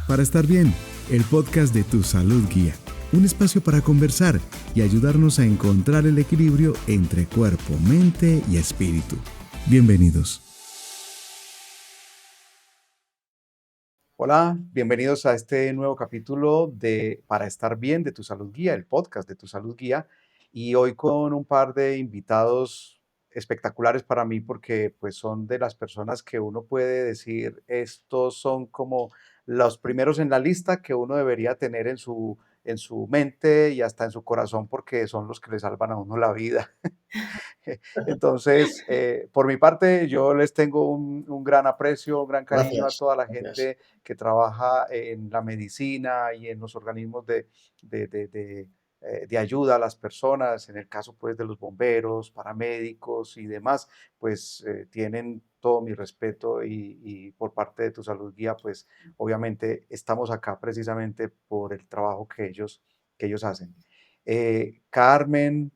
Para estar bien, el podcast de Tu Salud Guía. Un espacio para conversar y ayudarnos a encontrar el equilibrio entre cuerpo, mente y espíritu. Bienvenidos. Hola, bienvenidos a este nuevo capítulo de Para estar bien de Tu Salud Guía, el podcast de Tu Salud Guía. Y hoy con un par de invitados espectaculares para mí porque pues son de las personas que uno puede decir, estos son como los primeros en la lista que uno debería tener en su mente y hasta en su corazón porque son los que le salvan a uno la vida. Entonces, por mi parte, yo les tengo un gran aprecio, un gran cariño a Gracias, toda la gracias. gente que trabaja en la medicina y en los organismos de, de- de, de ayuda a las personas, en el caso pues de los bomberos, paramédicos y demás, pues tienen todo mi respeto y por parte de Tu Salud Guía, pues obviamente estamos acá precisamente por el trabajo que ellos hacen. Carmen,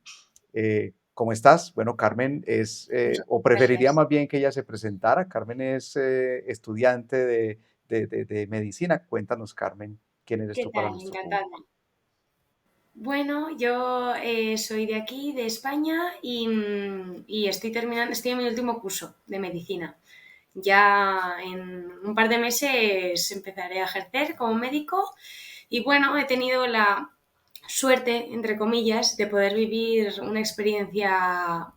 ¿cómo estás? Bueno, Carmen es, Muchas o preferiría gracias. más bien que ella se presentara. Carmen es estudiante de medicina. Cuéntanos, Carmen, ¿quién eres ¿Qué tú para tal? nuestro Encantada. público? Bueno, yo soy de aquí, de España, y estoy en mi último curso de medicina. Ya en un par de meses empezaré a ejercer como médico y bueno, he tenido la suerte, entre comillas, de poder vivir una experiencia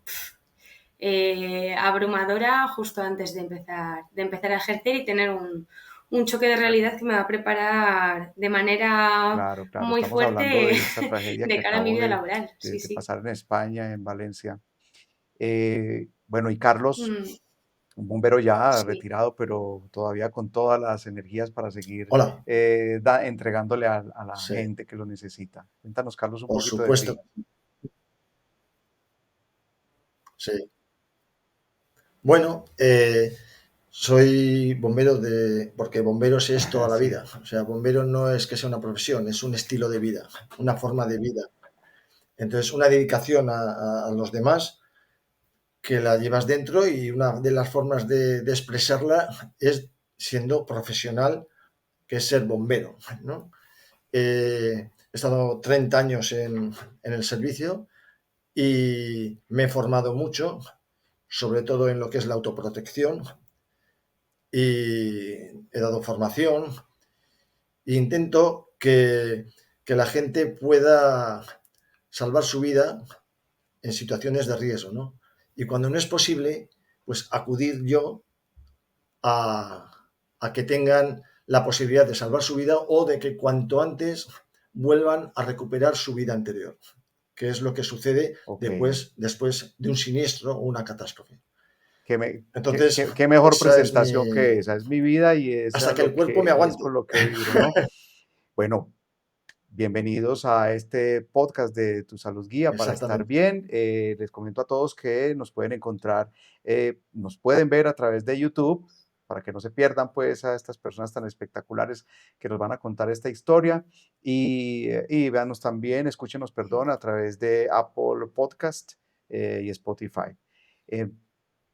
abrumadora justo antes de empezar a ejercer y tener un choque de realidad que me va a preparar de manera Claro, claro. muy Estamos hablando fuerte de esta tragedia que de cara a mi acabó vida laboral. Sí, de sí. pasar en España, en Valencia. Bueno, y Carlos, Mm, un bombero ya sí, retirado, pero todavía con todas las energías para seguir hola. entregándole a la Sí, gente que lo necesita. Cuéntanos, Carlos, un por poquito de supuesto. ti. Sí. Bueno, soy bombero porque bomberos es toda la Sí. vida. O sea, bombero no es que sea una profesión, es un estilo de vida, una forma de vida. Entonces, una dedicación a los demás que la llevas dentro y una de las formas de expresarla es siendo profesional, que es ser bombero, ¿no? He estado 30 años en el servicio y me he formado mucho, sobre todo en lo que es la autoprotección, y he dado formación e intento que la gente pueda salvar su vida en situaciones de riesgo, ¿no? Y cuando no es posible, pues acudir yo a, a que tengan la posibilidad de salvar su vida o de que cuanto antes vuelvan a recuperar su vida anterior, que es lo que sucede Ok. después de un siniestro o una catástrofe. Entonces, Qué mejor esa es presentación que mi... esa es mi vida y es Hasta que el cuerpo me y es aguante. con lo que vibro, ¿no? Bueno, bienvenidos a este podcast de Tu Salud Guía para estar Exactamente. bien. Les comento a todos que nos pueden encontrar, nos pueden ver a través de YouTube para que no se pierdan pues a estas personas tan espectaculares que nos van a contar esta historia y véanos también, escúchenos, perdón, a través de Apple Podcast y Spotify. Eh,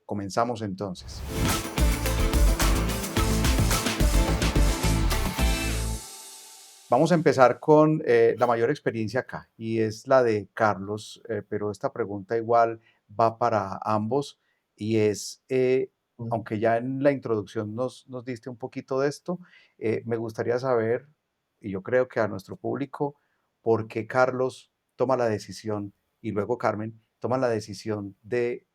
Comenzamos entonces. Vamos a empezar con la mayor experiencia acá y es la de Carlos, pero esta pregunta igual va para ambos y es, aunque ya en la introducción nos diste un poquito de esto, me gustaría saber, y yo creo que a nuestro público, por qué Carlos toma la decisión y luego Carmen toma la decisión de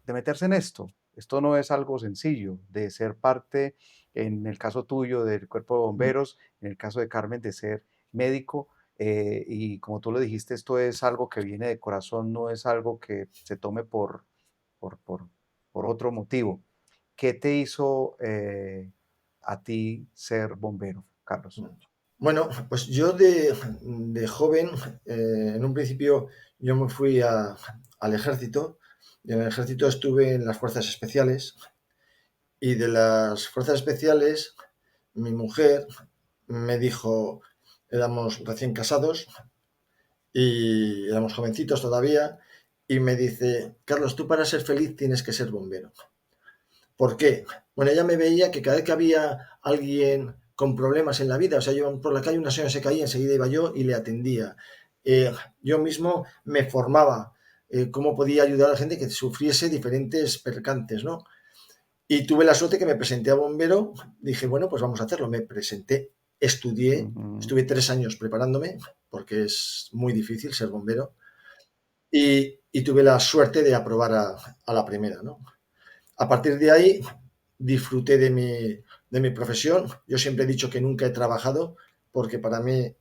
meterse en esto. Esto no es algo sencillo, de ser parte, en el caso tuyo, del cuerpo de bomberos, en el caso de Carmen, de ser médico. Y como tú lo dijiste, esto es algo que viene de corazón, no es algo que se tome por, por, por otro motivo. ¿Qué te hizo a ti ser bombero, Carlos? Bueno, pues yo de joven, en un principio yo me fui al ejército, y en el ejército estuve en las fuerzas especiales, y de las fuerzas especiales mi mujer me dijo, éramos recién casados y éramos jovencitos todavía, y me dice, Carlos, tú para ser feliz tienes que ser bombero. ¿Por qué? Bueno, ella me veía que cada vez que había alguien con problemas en la vida. O sea, yo por la calle una señora se caía, enseguida iba yo y le atendía. Yo mismo me formaba cómo podía ayudar a la gente que sufriese diferentes percances, ¿no? Y tuve la suerte que me presenté a bombero, dije, bueno, pues vamos a hacerlo. Me presenté, estudié, Ujú. estuve 3 años preparándome, porque es muy difícil ser bombero, y tuve la suerte de aprobar a la primera, ¿no? A partir de ahí disfruté de mi profesión. Yo siempre he dicho que nunca he trabajado, porque para mí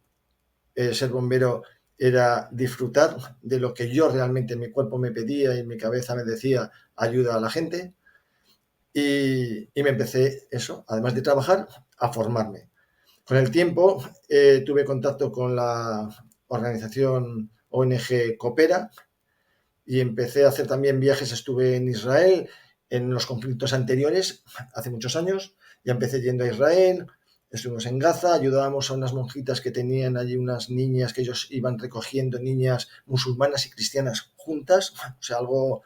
ser bombero era disfrutar de lo que yo realmente mi cuerpo me pedía y mi cabeza me decía ayuda a la gente. Y me empecé eso, además de trabajar, a formarme. Con el tiempo tuve contacto con la organización ONG Coopera y empecé a hacer también viajes. Estuve en Israel en los conflictos anteriores, hace muchos años. Ya empecé yendo a Israel, estuvimos en Gaza, ayudábamos a unas monjitas que tenían allí unas niñas que ellos iban recogiendo, niñas musulmanas y cristianas juntas, o sea, algo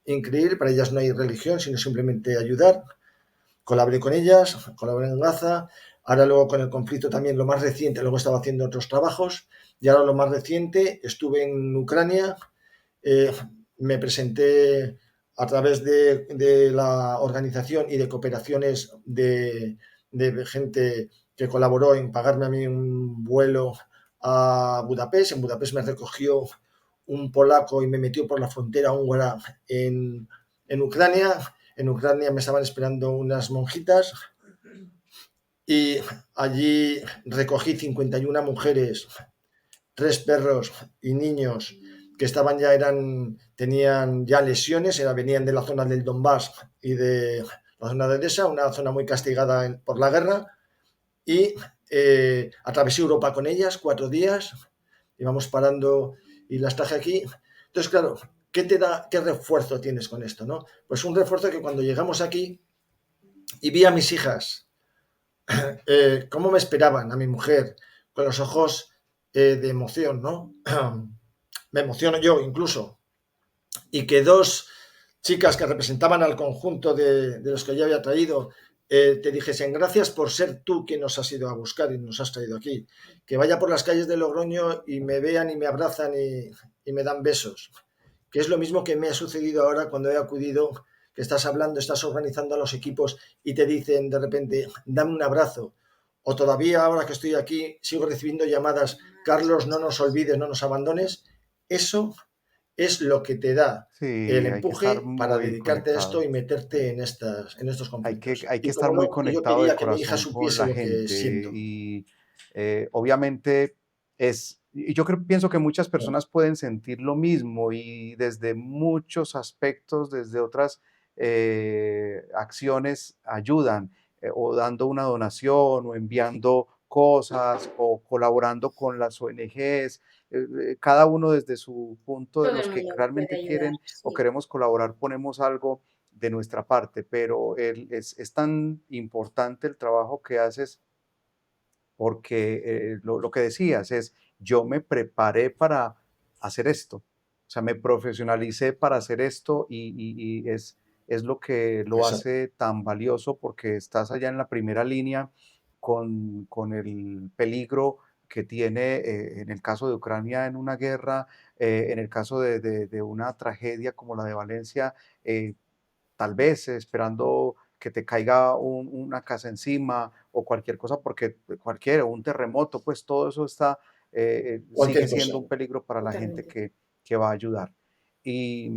increíble. Para ellas no hay religión, sino simplemente ayudar. Colaboré con ellas, colaboré en Gaza. Ahora luego con el conflicto también lo más reciente, luego estaba haciendo otros trabajos, y ahora lo más reciente estuve en Ucrania. eh, Me presenté a través de la organización y de cooperaciones de gente que colaboró en pagarme a mí un vuelo a Budapest. En Budapest me recogió un polaco y me metió por la frontera húngara en Ucrania. En Ucrania me estaban esperando unas monjitas y allí recogí 51 mujeres, 3 perros y niños que tenían ya lesiones, venían de la zona del Donbass y de la zona de Odessa, una zona muy castigada por la guerra, y atravesé Europa con ellas 4 días, íbamos parando y las traje aquí. Entonces, claro, ¿qué refuerzo tienes con esto, no? Pues un refuerzo que cuando llegamos aquí y vi a mis hijas, cómo me esperaban, a mi mujer, con los ojos de emoción, ¿no? Me emociono yo incluso, y que 2 chicas que representaban al conjunto de los que yo había traído te dijesen gracias por ser tú quien nos has ido a buscar y nos has traído aquí. Que vaya por las calles de Logroño y me vean y me abrazan y me dan besos. Que es lo mismo que me ha sucedido ahora cuando he acudido, que estás hablando, estás organizando a los equipos y te dicen de repente, dame un abrazo. O todavía ahora que estoy aquí sigo recibiendo llamadas, Carlos, no nos olvides, no nos abandones. Eso es lo que te da el Sí, hay que estar empuje para muy dedicarte a esto conectado. y meterte en estos conflictos. Hay que Y estar como muy no, que yo conectado de quería que mi hija corazón con supiese la lo que gente siento. y obviamente y yo pienso que muchas personas pueden sentir lo mismo y desde muchos aspectos, desde otras acciones ayudan o dando una donación o enviando cosas o colaborando con las ONGs, cada uno desde su punto de Todo el los que mundo puede realmente ayudar, quieren o sí. queremos colaborar, ponemos algo de nuestra parte, pero es tan importante el trabajo que haces porque lo que decías es, yo me preparé para hacer esto, o sea, me profesionalicé para hacer esto y es lo que lo Exacto. hace tan valioso porque estás allá en la primera línea con el peligro que tiene en el caso de Ucrania en una guerra, en el caso de una tragedia como la de Valencia, eh, tal vez esperando que te caiga una casa encima o cualquier cosa, porque cualquier, un terremoto, pues todo eso está, sigue Cualquier cosa. siendo un peligro para la gente Totalmente. que va a ayudar. Y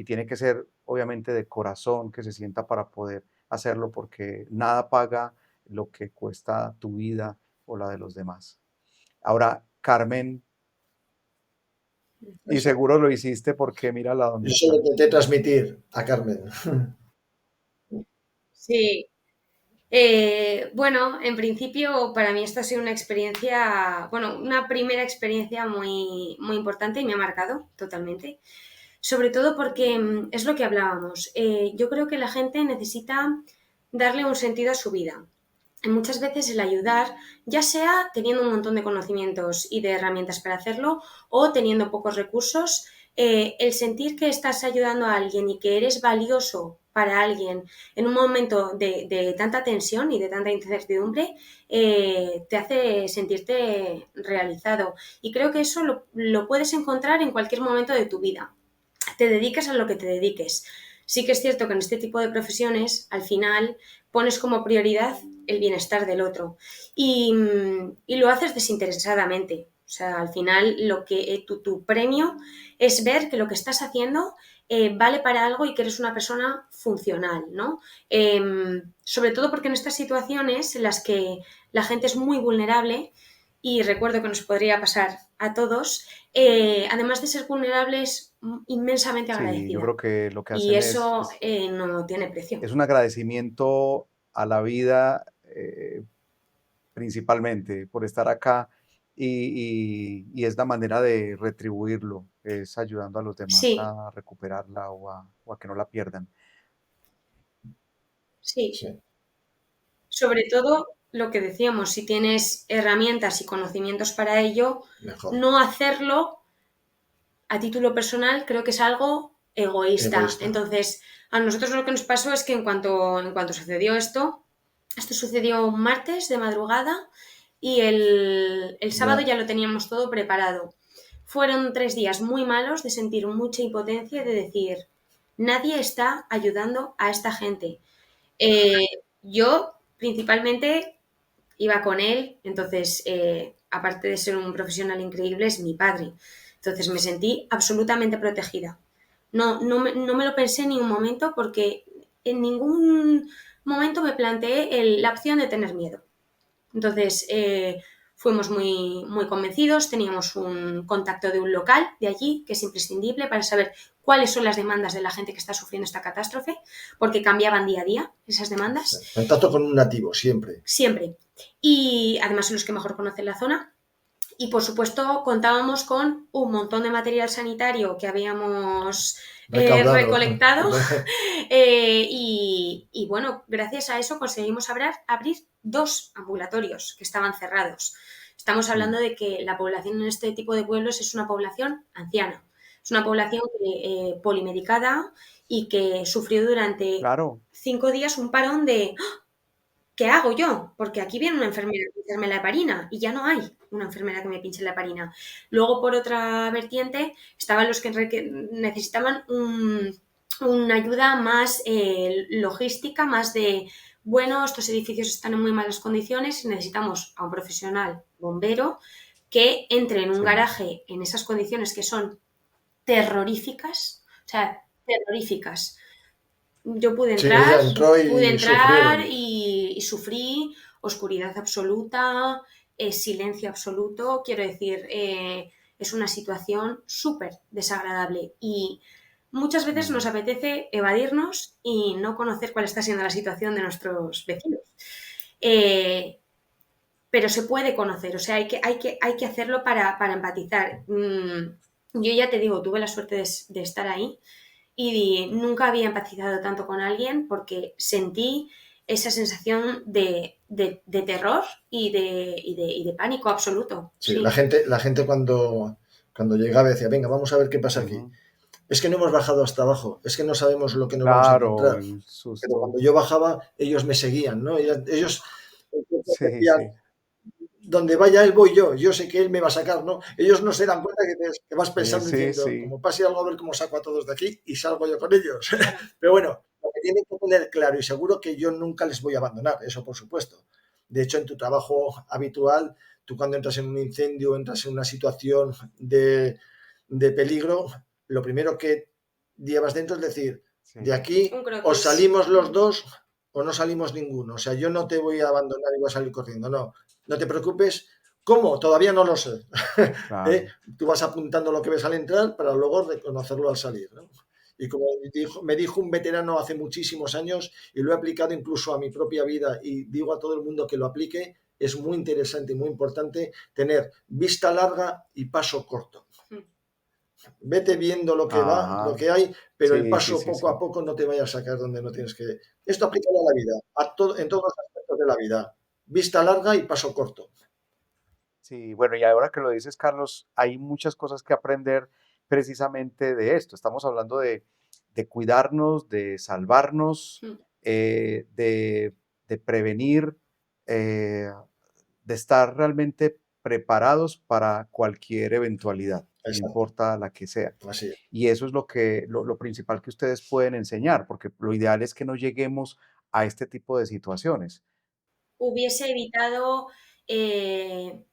tiene que ser obviamente de corazón que se sienta para poder hacerlo, porque nada paga lo que cuesta tu vida o la de los demás. Ahora, Carmen, y Exacto. seguro lo hiciste porque mírala dónde Eso lo está. intenté transmitir a Carmen. Sí. Bueno, en principio para mí esta ha sido una experiencia, bueno, una primera experiencia muy, muy importante y me ha marcado totalmente. Sobre todo porque es lo que hablábamos. Yo creo que la gente necesita darle un sentido a su vida. Y muchas veces el ayudar, ya sea teniendo un montón de conocimientos y de herramientas para hacerlo o teniendo pocos recursos, el sentir que estás ayudando a alguien y que eres valioso para alguien en un momento de tanta tensión y de tanta incertidumbre, te hace sentirte realizado. Y creo que eso lo puedes encontrar en cualquier momento de tu vida. Te dediques a lo que te dediques. Sí que es cierto que en este tipo de profesiones, al final, pones como prioridad el bienestar del otro y lo haces desinteresadamente. O sea, al final lo que tu premio es ver que lo que estás haciendo vale para algo y que eres una persona funcional, ¿no? Sobre todo porque en estas situaciones en las que la gente es muy vulnerable, y recuerdo que nos podría pasar a todos, además de ser vulnerable, es inmensamente Sí, yo agradecida. creo que lo que Y hacen eso no tiene precio. es un agradecimiento a la vida, principalmente por estar acá y es la manera de retribuirlo, es ayudando a los demás Sí, a recuperarla o a que no la pierdan. sí. Sí, Sobre todo lo que decíamos, si tienes herramientas y conocimientos para ello, mejor. no hacerlo a título personal creo que es algo egoísta. Egoísta. Entonces, a nosotros lo que nos pasó es que en cuanto sucedió esto sucedió un martes de madrugada y el sábado Ya, ya lo teníamos todo preparado. Fueron 3 días muy malos de sentir mucha impotencia y de decir, nadie está ayudando a esta gente. Eh, yo principalmente iba con él, entonces, aparte de ser un profesional increíble, es mi padre. Entonces me sentí absolutamente protegida. No me lo pensé ni un momento porque en ningún momento me planteé la opción de tener miedo. Entonces, fuimos muy convencidos, teníamos un contacto de un local de allí, que es imprescindible para saber cuáles son las demandas de la gente que está sufriendo esta catástrofe, porque cambiaban día a día esas sí. demandas, Contacto con un nativo, siempre. siempre. Y además son los que mejor conocen la zona. Y por supuesto contábamos con un montón de material sanitario que habíamos Recaudado. recolectado y bueno, gracias a eso conseguimos abrir 2 ambulatorios que estaban cerrados. Estamos Mm, hablando de que la población en este tipo de pueblos es una población anciana, es una población polimedicada y que sufrió durante claro, 5 días un parón de ¿qué hago yo? Porque aquí viene una enfermera a pincharme la heparina y ya no hay una enfermera que me pinche la heparina. Luego, por otra vertiente, estaban los que necesitaban una ayuda más logística, más de, bueno, estos edificios están en muy malas condiciones y necesitamos a un profesional bombero que entre en un sí. garaje en esas condiciones que son terroríficas, o sea, terroríficas. Yo Sí, ella entró pude y entrar sufrieron. y sufrí oscuridad absoluta, silencio absoluto. Quiero decir, es una situación súper desagradable y muchas veces nos Mm, apetece evadirnos y no conocer cuál está siendo la situación de nuestros vecinos. Eh, pero se puede conocer, o sea, hay que hacerlo para empatizar. Yo ya te digo, tuve la suerte de estar ahí y nunca había empatizado tanto con alguien porque sentí esa sensación de terror y de pánico absoluto. Sí, Sí, la gente cuando llegaba decía, venga, vamos a ver qué pasa aquí. ujú. Es que no hemos bajado hasta abajo, es que no sabemos lo que nos vamos a Claro, encontrar. el Pero susto. cuando yo bajaba, ellos me seguían, ¿no? Ellos Sí, decían, sí. donde vaya él voy yo sé que él me va a sacar, ¿no? Ellos no se dan cuenta que vas pensando Sí, diciendo, sí. como pase algo, a ver cómo saco a todos de aquí y salgo yo con ellos. claro. Pero bueno, lo que tienen que tener claro y seguro que yo nunca les voy a abandonar, eso por supuesto. De hecho, en tu trabajo habitual, tú cuando entras en un incendio, entras en una situación de peligro, lo primero que llevas dentro es decir, de Sí. aquí Un o croquis. salimos los dos o no salimos ninguno. O sea, yo no te voy a abandonar y voy a salir corriendo, no. No te preocupes. ¿Cómo? Todavía no lo sé. ¿Eh? Claro. Tú vas apuntando lo que ves al entrar para luego reconocerlo al salir, ¿no? Y como me dijo un veterano hace muchísimos años, y lo he aplicado incluso a mi propia vida, y digo a todo el mundo que lo aplique, es muy interesante y muy importante tener vista larga y paso corto. Vete viendo lo que va, lo Ajá. que hay, pero el Sí, sí, paso sí, poco a sí. poco no te vaya a sacar donde no tienes que. Esto aplica a la vida, en todos los aspectos de la vida. Vista larga y paso corto. Sí, bueno, y ahora que lo dices, Carlos, hay muchas cosas que aprender precisamente de esto. Estamos hablando de cuidarnos, de salvarnos, Mm. de prevenir, eh, de estar realmente preparados para cualquier eventualidad, no Exacto, importa la que sea. así es. Y eso es lo principal que ustedes pueden enseñar, porque lo ideal es que no lleguemos a este tipo de situaciones. Hubiese evitado, eh,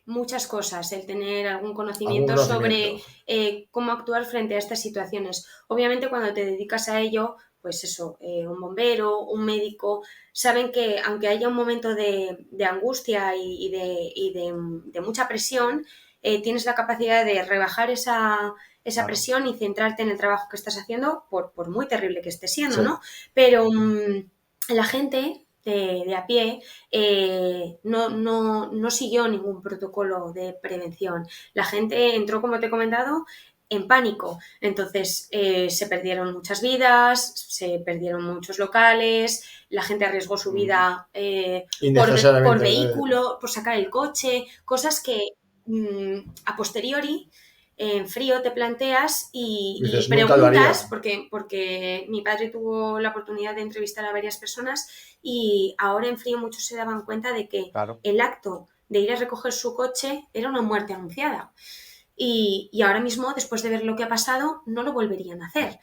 muchas cosas, el tener algún Algún conocimiento conocimiento. sobre cómo actuar frente a estas situaciones. Obviamente cuando te dedicas a ello, pues eso, un bombero, un médico, saben que aunque haya un momento de angustia y de mucha presión, tienes la capacidad de rebajar esa Claro, presión y centrarte en el trabajo que estás haciendo, por muy terrible que esté siendo, Sí, ¿no? Pero la gente de a pie no siguió ningún protocolo de prevención. La gente entró, como te he comentado, en pánico. Entonces se perdieron muchas vidas, se perdieron muchos locales, la gente arriesgó su ujú, vida por innecesariamente. vehículo, por sacar el coche, cosas que a posteriori en frío te planteas y Dices, nunca lo preguntas, haría. porque mi padre tuvo la oportunidad de entrevistar a varias personas y ahora en frío muchos se daban cuenta de que claro. el acto de ir a recoger su coche era una muerte anunciada. Y ahora mismo, después de ver lo que ha pasado, no lo volverían a hacer.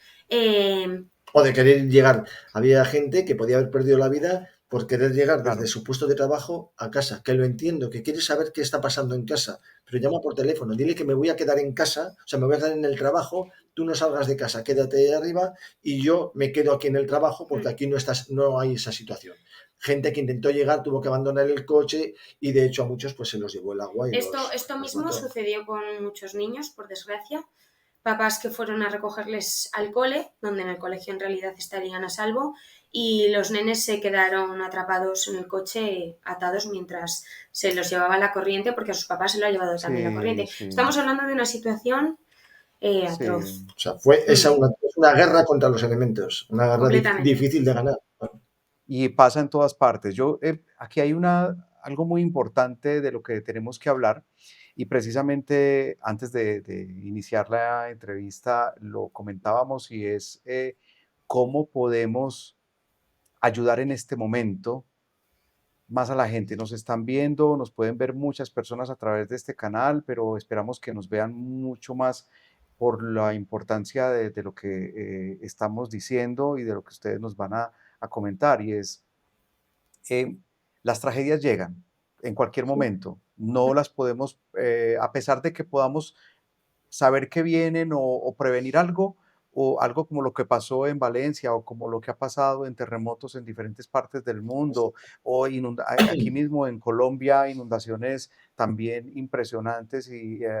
O de querer llegar. Había gente que podía haber perdido la vida por querer llegar desde Claro, su puesto de trabajo a casa, que lo entiendo, que quiere saber qué está pasando en casa, pero llama por teléfono, dile que me voy a quedar en casa, o sea, me voy a quedar en el trabajo, tú no salgas de casa, quédate ahí arriba y yo me quedo aquí en el trabajo porque aquí no estás, no hay esa situación. Gente que intentó llegar, tuvo que abandonar el coche y de hecho a muchos pues se los llevó el agua y esto los mismo mató. sucedió con muchos niños, por desgracia. Papás que fueron a recogerles al cole, donde en el colegio en realidad estarían a salvo, y los nenes se quedaron atrapados en el coche, atados mientras se los llevaba la corriente, porque a sus papás se lo ha llevado también la sí, corriente. sí, Estamos hablando de una situación atroz. sí. O sea, fue esa Mm, es una guerra contra los elementos, una guerra completamente. difícil de ganar. Y pasa en todas partes. Aquí hay algo muy importante de lo que tenemos que hablar y precisamente antes de iniciar la entrevista lo comentábamos y es cómo podemos ayudar en este momento más a la gente. Nos están viendo, nos pueden ver muchas personas a través de este canal, pero esperamos que nos vean mucho más por la importancia de lo que estamos diciendo y de lo que ustedes nos van a comentar. Y es eh, las tragedias llegan en cualquier momento. No las podemos, a pesar de que podamos saber que vienen o prevenir algo, o algo como lo que pasó en Valencia o como lo que ha pasado en terremotos en diferentes partes del mundo, o aquí mismo en Colombia, inundaciones también impresionantes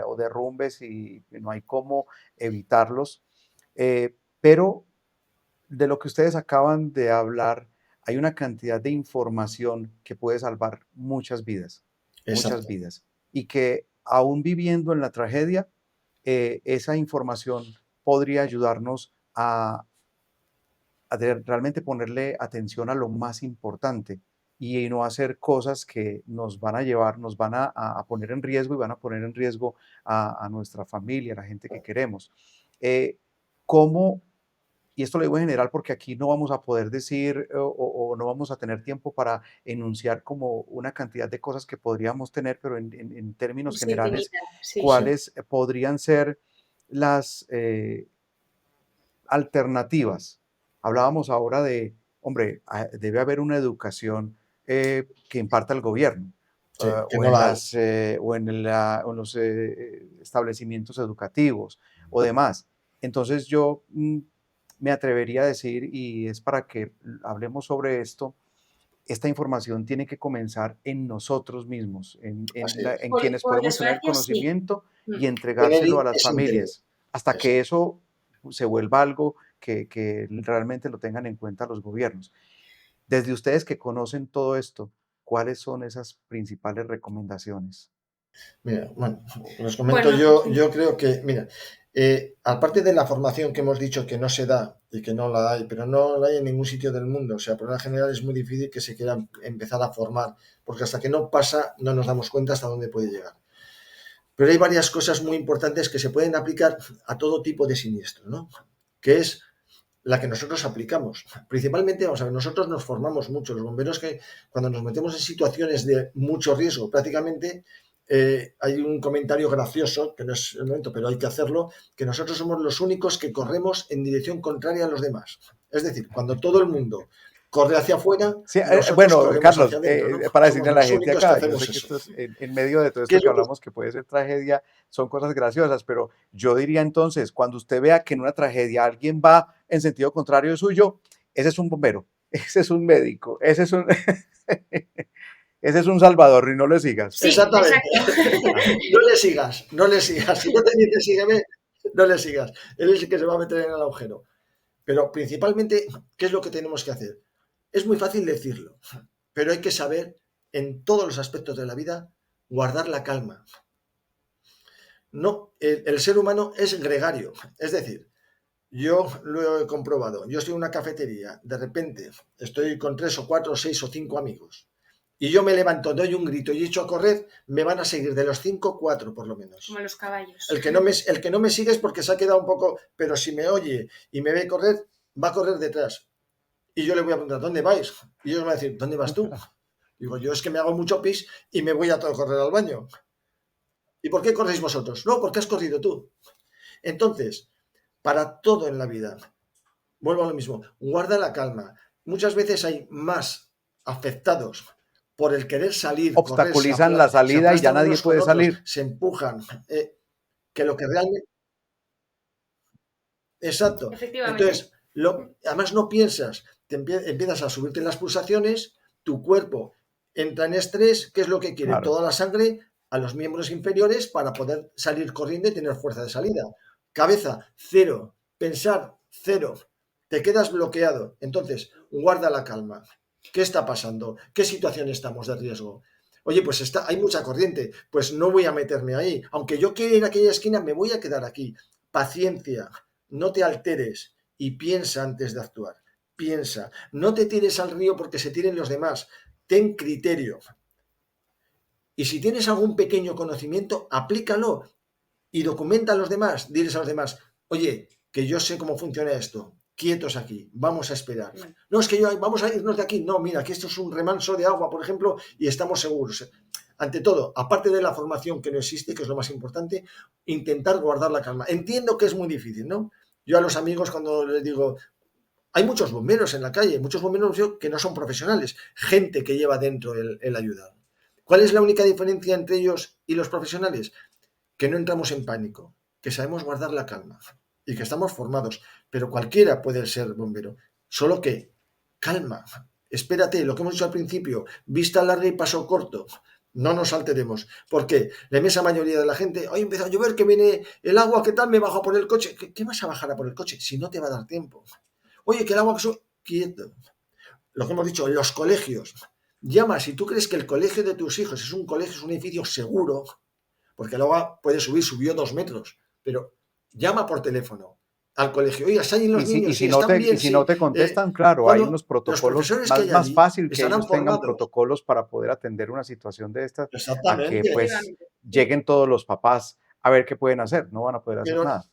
o derrumbes y no hay cómo evitarlos. Pero de lo que ustedes acaban de hablar, hay una cantidad de información que puede salvar muchas Exacto, vidas, y que aún viviendo en la tragedia, esa información podría ayudarnos a realmente ponerle atención a lo más importante y no hacer cosas que nos van a llevar, nos van a poner en riesgo y van a poner en riesgo a nuestra familia, a la gente que queremos. ¿Cómo y esto lo digo en general porque aquí no vamos a poder decir o no vamos a tener tiempo para enunciar como una cantidad de cosas que podríamos tener, pero en términos Es generales, infinita, sí. sí, ¿cuáles podrían ser las alternativas? Hablábamos ahora de, hombre, debe haber una educación que imparta el gobierno. sí, que no la hay. O en los establecimientos educativos o demás. Entonces yo me atrevería a decir, y es para que hablemos sobre esto, esta información tiene que comenzar en nosotros mismos, Así es. en quienes Por podemos tener el desgracia, sí. conocimiento y Mm. entregárselo a las Ese interés. familias, hasta Eso. que eso se vuelva algo que realmente lo tengan en cuenta los gobiernos. Desde ustedes que conocen todo esto, ¿cuáles son esas principales recomendaciones? Mira, bueno, les comento Bueno, yo creo que, mira, aparte de la formación que hemos dicho que no se da y que no la hay, pero no la hay en ningún sitio del mundo, o sea, por lo general es muy difícil que se quiera empezar a formar, porque hasta que no pasa no nos damos cuenta hasta dónde puede llegar. Pero hay varias cosas muy importantes que se pueden aplicar a todo tipo de siniestro, ¿no? Que es la que nosotros aplicamos. Principalmente, vamos a ver, nosotros nos formamos mucho, los bomberos, que cuando nos metemos en situaciones de mucho riesgo, prácticamente hay un comentario gracioso, que no es el momento, pero hay que hacerlo, que nosotros somos los únicos que corremos en dirección contraria a los demás. Es decir, cuando todo el mundo corre hacia afuera, Sí, nosotros bueno, corremos Carlos, hacia adentro, ¿no? para decirle Somos a la los gente únicos que acá, yo hacemos sé que eso. esto es en medio de todo ¿Qué esto es que lo que hablamos, que puede ser tragedia, son cosas graciosas, pero yo diría entonces, cuando usted vea que en una tragedia alguien va en sentido contrario suyo, ese es un bombero, ese es un médico, ese es un, ese es un salvador y no le sigas. Sí, Exactamente. exacto. No le sigas, no le sigas. Si no te dice sígueme, no le sigas. Él es el que se va a meter en el agujero. Pero principalmente, ¿qué es lo que tenemos que hacer? Es muy fácil decirlo, pero hay que saber en todos los aspectos de la vida guardar la calma. No, el ser humano es gregario, es decir, yo lo he comprobado. Yo estoy en una cafetería, de repente estoy con 3 o 4 o 6 o 5 amigos y yo me levanto, doy un grito y echo a correr, me van a seguir de los 5, 4 por lo menos. Como los caballos. El que no me sigue es porque se ha quedado un poco, pero si me oye y me ve correr, va a correr detrás. Y yo le voy a preguntar, ¿dónde vais? Y ellos van a decir, ¿dónde vas tú? Digo, yo es que me hago mucho pis y me voy a todo correr al baño. ¿Y por qué corréis vosotros? No, porque has corrido tú. Entonces, para todo en la vida, vuelvo a lo mismo, guarda la calma. Muchas veces hay más afectados por el querer salir, correr, Obstaculizan la se salida y ya aplastan nadie unos con puede otros, salir. se empujan, que lo que realmente... Exacto. Efectivamente. Entonces, además no piensas, empiezas a subirte las pulsaciones, tu cuerpo entra en estrés, ¿qué es lo que quiere? Claro. Toda la sangre a los miembros inferiores para poder salir corriendo y tener fuerza de salida. Cabeza, cero. Pensar, cero. Te quedas bloqueado. Entonces, guarda la calma. ¿Qué está pasando? ¿Qué situación estamos de riesgo? Oye, pues hay mucha corriente, pues no voy a meterme ahí. Aunque yo quiera ir a aquella esquina, me voy a quedar aquí. Paciencia, no te alteres y piensa antes de actuar. Piensa, no te tires al río porque se tiren los demás. Ten criterio. Y si tienes algún pequeño conocimiento, aplícalo y documenta a los demás. Diles a los demás, oye, que yo sé cómo funciona esto. Quietos aquí, vamos a esperar. No, es que vamos a irnos de aquí. No, mira, que esto es un remanso de agua, por ejemplo, y estamos seguros. Ante todo, aparte de la formación que no existe, que es lo más importante, intentar guardar la calma. Entiendo que es muy difícil, ¿no? Yo a los amigos cuando les digo, hay muchos bomberos en la calle, muchos bomberos que no son profesionales, gente que lleva dentro el ayudar. ¿Cuál es la única diferencia entre ellos y los profesionales? Que no entramos en pánico, que sabemos guardar la calma y que estamos formados, pero cualquiera puede ser bombero, solo que calma, espérate, lo que hemos dicho al principio, vista larga y paso corto, no nos alteremos, porque la inmensa mayoría de la gente, hoy empieza a llover, que viene el agua, ¿qué tal? Me bajo por el coche. ¿Qué vas a bajar a por el coche si no te va a dar tiempo? Oye, que el agua... Quieto. Lo que hemos dicho, en los colegios, llama, si tú crees que el colegio de tus hijos es un colegio, es un edificio seguro, porque el agua puede subir, subió 2 metros, pero llama por teléfono al colegio. Oiga, salen los niños, sí, están bien, Si no sí. te contestan, claro, hay unos Los protocolos, profesores que hay más allí fácil que estarán ellos tengan formados. protocolos para poder atender una situación de estas, a que Exactamente. pues Efectivamente. lleguen todos los papás a ver qué pueden hacer, no van a poder hacer Pero nada.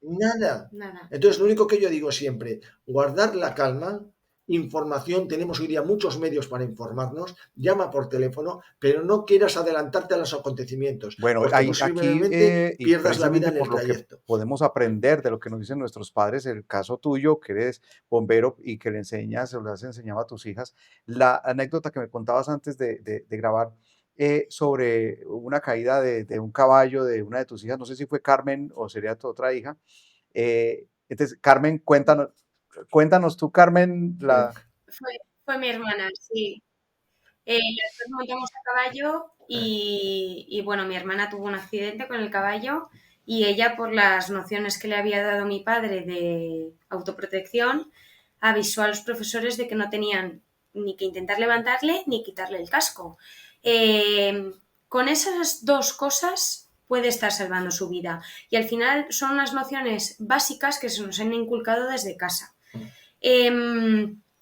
nada. Nada. Entonces, lo único que yo digo siempre, guardar la calma, información, tenemos hoy día muchos medios para informarnos, llama por teléfono, pero no quieras adelantarte a los acontecimientos, Bueno, porque hay, aquí, posiblemente y pierdas la vida precisamente en el por lo que trayecto. podemos aprender de lo que nos dicen nuestros padres, el caso tuyo, que eres bombero y que le enseñas o le has enseñado a tus hijas, la anécdota que me contabas antes de grabar sobre una caída de un caballo de una de tus hijas, no sé si fue Carmen o sería tu otra hija. Entonces, Carmen, cuéntanos tú, Carmen, Sí. Fue mi hermana, sí. Las dos montamos a caballo y, bueno, mi hermana tuvo un accidente con el caballo y ella, por las nociones que le había dado mi padre de autoprotección, avisó a los profesores de que no tenían ni que intentar levantarle ni quitarle el casco. Con esas dos cosas puede estar salvando su vida y al final son unas nociones básicas que se nos han inculcado desde casa.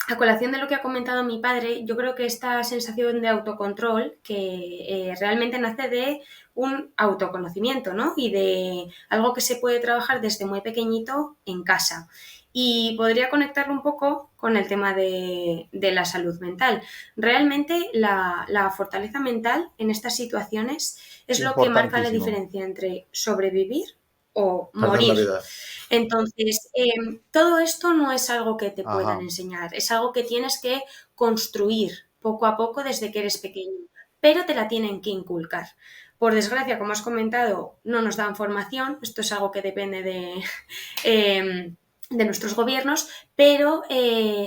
A colación de lo que ha comentado mi padre, yo creo que esta sensación de autocontrol que realmente nace de un autoconocimiento, ¿no? Y de algo que se puede trabajar desde muy pequeñito en casa. Y podría conectarlo un poco con el tema de la salud mental. Realmente la fortaleza mental en estas situaciones es lo que marca la Importantísimo. diferencia entre sobrevivir o Perder la morir. vida. Entonces, todo esto no es algo que te puedan Ajá. enseñar, es algo que tienes que construir poco a poco desde que eres pequeño, pero te la tienen que inculcar. Por desgracia, como has comentado, no nos dan formación, esto es algo que depende de nuestros gobiernos, pero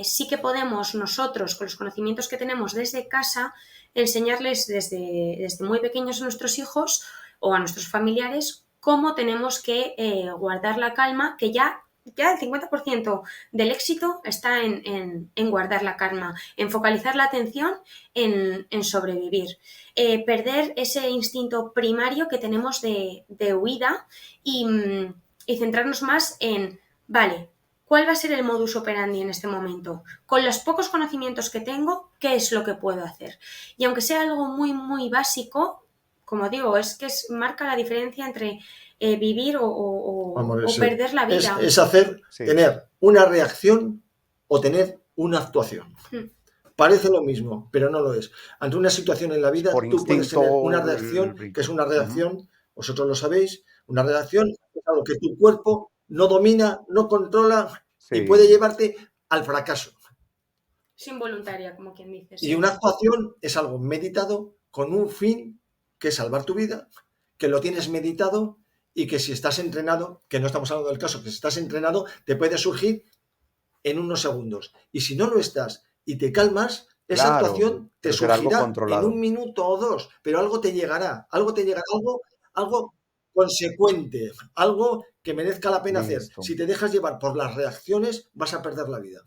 sí que podemos nosotros, con los conocimientos que tenemos desde casa, enseñarles desde muy pequeños a nuestros hijos o a nuestros familiares cómo tenemos que guardar la calma, que ya el 50% del éxito está en guardar la calma, en focalizar la atención en sobrevivir. Perder ese instinto primario que tenemos de huida y centrarnos más en, vale, ¿cuál va a ser el modus operandi en este momento? Con los pocos conocimientos que tengo, ¿qué es lo que puedo hacer? Y aunque sea algo muy, muy básico, como digo, es que marca la diferencia entre vivir Vamos, o perder la vida. es hacer, Sí. tener una reacción o tener una actuación. Mm. Parece lo mismo, pero no lo es. Ante una situación en la Es vida, por tú puedes tener una instinto el reacción, que es brinco. una Ujú. reacción, vosotros lo sabéis, una reacción es algo que tu cuerpo no domina, no controla y puede Sí, llevarte al fracaso. Es involuntaria, como quien dice, Y sí. una actuación es algo meditado con un fin que es salvar tu vida, que lo tienes meditado y que si estás entrenado, que no estamos hablando del caso, que si estás entrenado, te puede surgir en unos segundos. Y si no lo estás y te calmas, esa claro, actuación te pero será algo surgirá en un controlado. minuto o dos, pero algo te llegará, algo consecuente, algo que merezca la pena hacer. Listo. Si te dejas llevar por las reacciones, vas a perder la vida.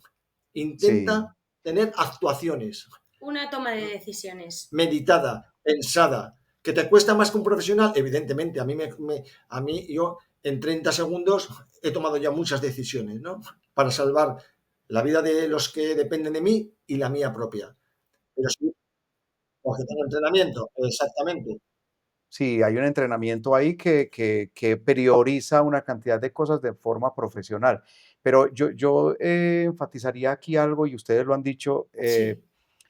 Sí, Intenta tener actuaciones Una toma de decisiones. meditada, pensada, que te cuesta más que un profesional, evidentemente, a mí yo en 30 segundos he tomado ya muchas decisiones, ¿no? Para salvar la vida de los que dependen de mí y la mía propia. Pero sí, porque tengo entrenamiento, exactamente. sí, hay un entrenamiento ahí que prioriza una cantidad de cosas de forma profesional. Pero yo enfatizaría aquí algo, y ustedes lo han dicho, Sí,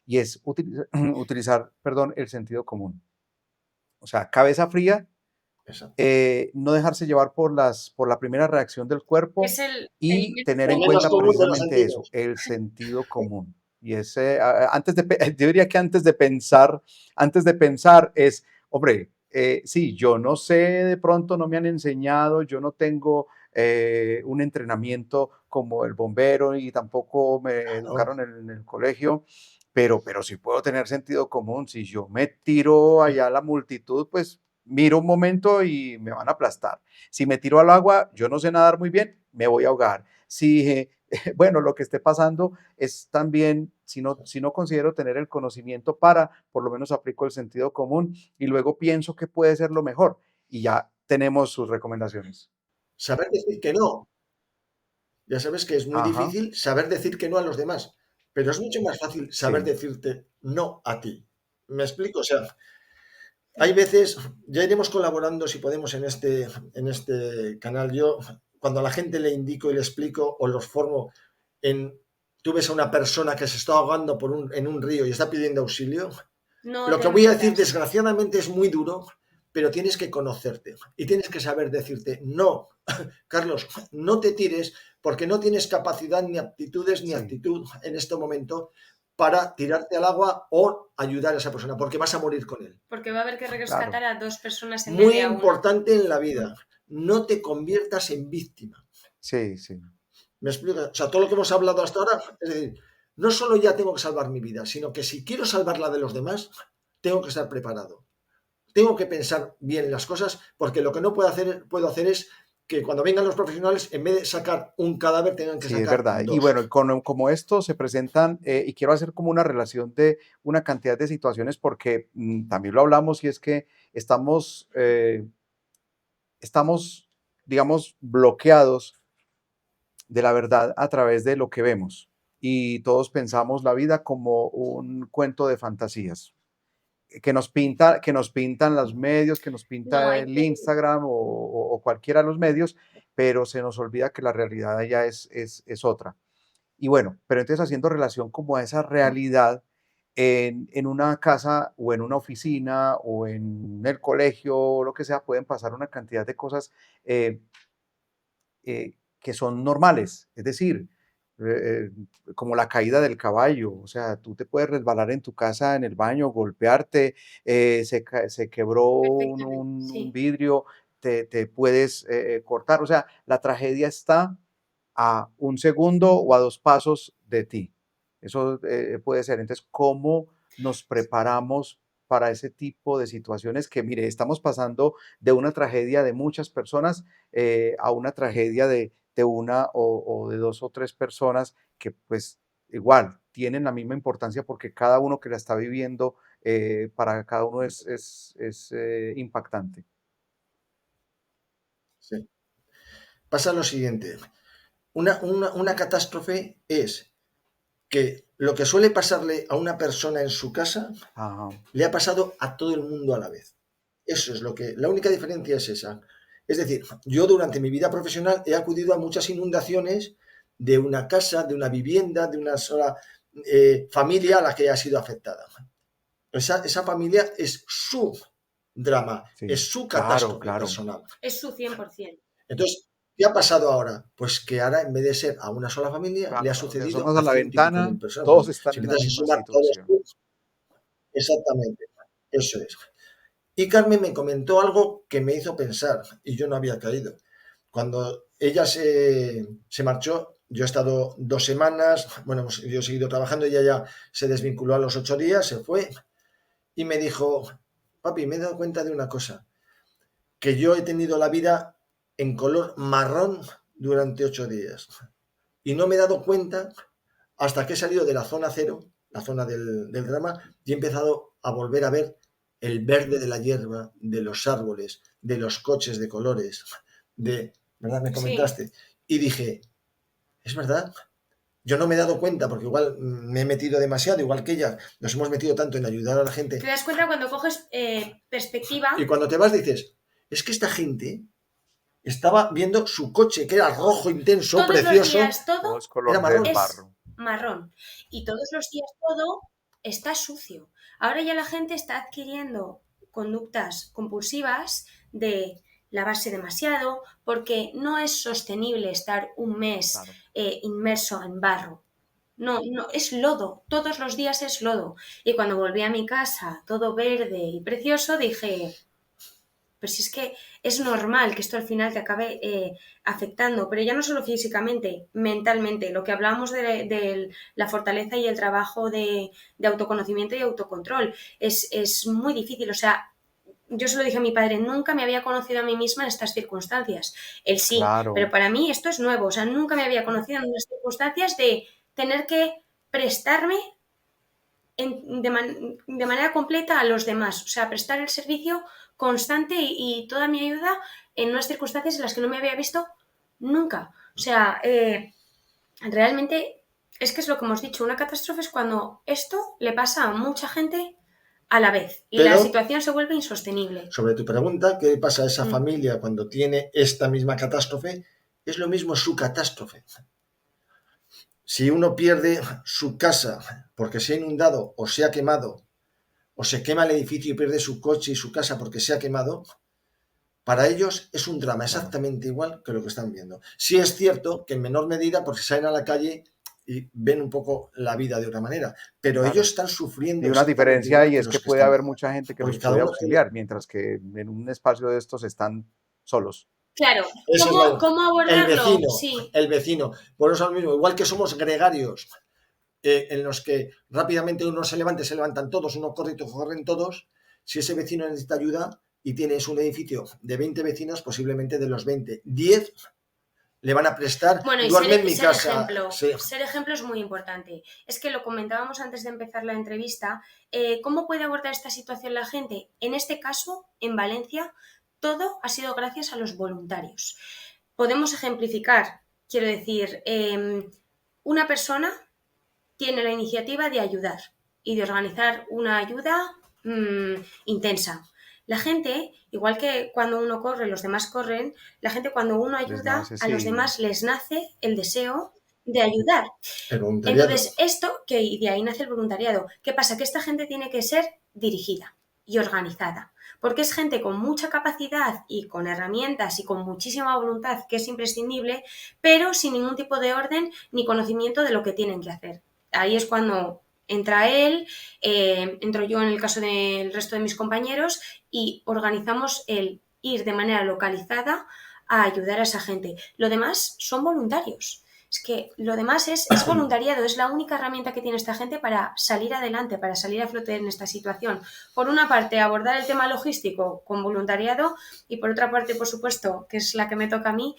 y es utilizar, perdón, el sentido común. O sea, cabeza fría, Exacto. no dejarse llevar por la primera reacción del cuerpo es el y menos tener El en común. menos cuenta común de los precisamente eso, sentidos. el sentido común. Y ese, antes de, yo diría que antes de pensar es, hombre, sí, yo no sé, de pronto no me han enseñado, yo no tengo un entrenamiento como el bombero y tampoco me Claro. educaron en el colegio, pero sí puedo tener sentido común. Si yo me tiro allá a la multitud, pues miro un momento y me van a aplastar. Si me tiro al agua, yo no sé nadar muy bien, me voy a ahogar. Si, bueno, lo que esté pasando es también, si no considero tener el conocimiento para, por lo menos aplico el sentido común y luego pienso que puede ser lo mejor y ya tenemos sus recomendaciones. Saber decir que no. Ya sabes que es muy Ajá, difícil saber decir que no a los demás, pero es mucho más fácil saber sí, decirte no a ti. ¿Me explico? O sea, hay veces, ya iremos colaborando si podemos en este canal. Yo, cuando a la gente le indico y le explico o los formo en, tú ves a una persona que se está ahogando en un río y está pidiendo auxilio, No lo te que voy a decir metas. desgraciadamente es muy duro, pero tienes que conocerte y tienes que saber decirte, no, Carlos, no te tires porque no tienes capacidad ni aptitudes ni sí, actitud en este momento para tirarte al agua o ayudar a esa persona, porque vas a morir con él. Porque va a haber que claro, rescatar a dos personas en vez Muy de a una. importante en la vida, no te conviertas en víctima. sí, sí, ¿Me explico? O sea, todo lo que hemos hablado hasta ahora, es decir, no solo ya tengo que salvar mi vida, sino que si quiero salvar la de los demás, tengo que estar preparado. Tengo que pensar bien las cosas, porque lo que no puedo hacer es que cuando vengan los profesionales, en vez de sacar un cadáver, tengan que sí, es sacar verdad. Y dos. bueno, como esto se presentan, y quiero hacer como una relación de una cantidad de situaciones porque también lo hablamos y es que estamos, digamos, bloqueados de la verdad a través de lo que vemos. Y todos pensamos la vida como un cuento de fantasías que nos pintan los medios, que nos No, pinta hay el que, Instagram o cualquiera de los medios. pero se nos olvida que la realidad allá es otra. Y bueno, pero entonces haciendo relación como a esa realidad en una casa o en una oficina o en el colegio o lo que sea, pueden pasar una cantidad de cosas eh, que son normales, es decir, eh, como la caída del caballo, o sea, tú te puedes resbalar en tu casa, en el baño, golpearte, se quebró Perfectamente, un sí. vidrio, te puedes cortar, o sea, la tragedia está a un segundo o a dos pasos de ti. Eso puede ser. Entonces, ¿cómo nos preparamos para ese tipo de situaciones que, mire, estamos pasando de una tragedia de muchas personas a una tragedia de una o de dos o tres personas que pues igual tienen la misma importancia porque cada uno que la está viviendo, para cada uno es impactante. Sí. Pasa lo siguiente, una catástrofe es que lo que suele pasarle a una persona en su casa Ajá, le ha pasado a todo el mundo a la vez. Eso es lo que, la única diferencia es esa. Es decir, yo durante mi vida profesional he acudido a muchas inundaciones de una casa, de una vivienda, de una sola familia a la que ha sido afectada. Esa familia es su drama, sí, es su claro, catástrofe claro. personal. Es su 100%. Entonces, ¿qué ha pasado ahora? Pues que ahora, en vez de ser a una sola familia, le ha Claro, te sucedido asomas a a la ciento y pico ventana, mil personas. todos Bueno, están si en la empiezas a misma sumar todos, situación. exactamente, eso es. Y Carmen me comentó algo que me hizo pensar y yo no había caído. Cuando ella se marchó, yo he estado 2 semanas, bueno, pues yo he seguido trabajando, ella ya se desvinculó a los 8 días, se fue y me dijo, papi, me he dado cuenta de una cosa, que yo he tenido la vida en color marrón durante 8 días y no me he dado cuenta hasta que he salido de la zona cero, la zona del drama, y he empezado a volver a ver el verde de la hierba, de los árboles, de los coches de colores, ¿verdad? Me Sí. comentaste. Y dije, es verdad, yo no me he dado cuenta porque igual me he metido demasiado, igual que ella, nos hemos metido tanto en ayudar a la Te gente. das cuenta cuando coges Y perspectiva, cuando te vas dices, es que esta gente estaba viendo su coche, que era rojo intenso, todos los precioso, días Todo todo es era color de marrón. es barro. marrón y todos los días todo está sucio. Ahora ya la gente está adquiriendo conductas compulsivas de lavarse demasiado porque no es sostenible estar un mes Claro. inmerso en barro. No, no, es lodo, todos los días es lodo. Y cuando volví a mi casa, todo verde y precioso, dije, pues si es que es normal que esto al final te acabe afectando, pero ya no solo físicamente, mentalmente, lo que hablábamos de la fortaleza y el trabajo de autoconocimiento y autocontrol, es muy difícil, o sea, yo se lo dije a mi padre, nunca me había conocido a mí misma en estas circunstancias. Él sí, pero Claro, para mí esto es nuevo, o sea, nunca me había conocido en unas circunstancias de tener que prestarme de manera completa a los demás, o sea, prestar el servicio constante y toda mi ayuda en unas circunstancias en las que no me había visto nunca. O sea, realmente es que es lo que hemos dicho, una catástrofe es cuando esto le pasa a mucha gente a la vez y la Pero situación se vuelve insostenible. sobre tu pregunta, ¿qué pasa a esa Mm. familia cuando tiene esta misma catástrofe? Es lo mismo su catástrofe. Si uno pierde su casa porque se ha inundado o se ha quemado, o se quema el edificio y pierde su coche y su casa porque se ha quemado, para ellos es un drama claro. exactamente igual que lo que están viendo. Sí es cierto que en menor medida porque salen a la calle y ven un poco la vida de otra manera, pero ellos Claro. están sufriendo Y una exactamente diferencia igual y que es que los que puede están haber al lado, mucha gente que porque los cada puede uno tiene. auxiliar, mientras que en un espacio de estos están solos. Claro, Esa es ¿cómo el abordarlo? vecino, Sí, el vecino. Por eso es lo mismo, igual que somos gregarios, en los que rápidamente uno se levantan todos, uno corre y corren todos. Si ese vecino necesita ayuda y tienes un edificio de 20 vecinos, posiblemente de los 20, 10 le van a prestar, bueno, y duerme en mi casa. Sí, ser ejemplo es muy importante. Es que lo comentábamos antes de empezar la entrevista, ¿cómo puede abordar esta situación la gente? En este caso, en Valencia, todo ha sido gracias a los voluntarios. Podemos ejemplificar, quiero decir, una persona tiene la iniciativa de ayudar y de organizar una ayuda intensa. La gente, igual que cuando uno corre, los demás corren, la gente cuando uno Les ayuda, nace, a los sí, demás les nace el deseo de ayudar. El voluntariado. Entonces, y de ahí nace el voluntariado. ¿Qué pasa? Que esta gente tiene que ser dirigida y organizada, porque es gente con mucha capacidad y con herramientas y con muchísima voluntad, que es imprescindible, pero sin ningún tipo de orden ni conocimiento de lo que tienen que hacer. Ahí es cuando entra él, entro yo en el caso del resto de mis compañeros y organizamos el ir de manera localizada a ayudar a esa gente. Lo demás son voluntarios. Es que lo demás es voluntariado, es la única herramienta que tiene esta gente para salir adelante, para salir a flote en esta situación. Por una parte, abordar el tema logístico con voluntariado y por otra parte, por supuesto, que es la que me toca a mí,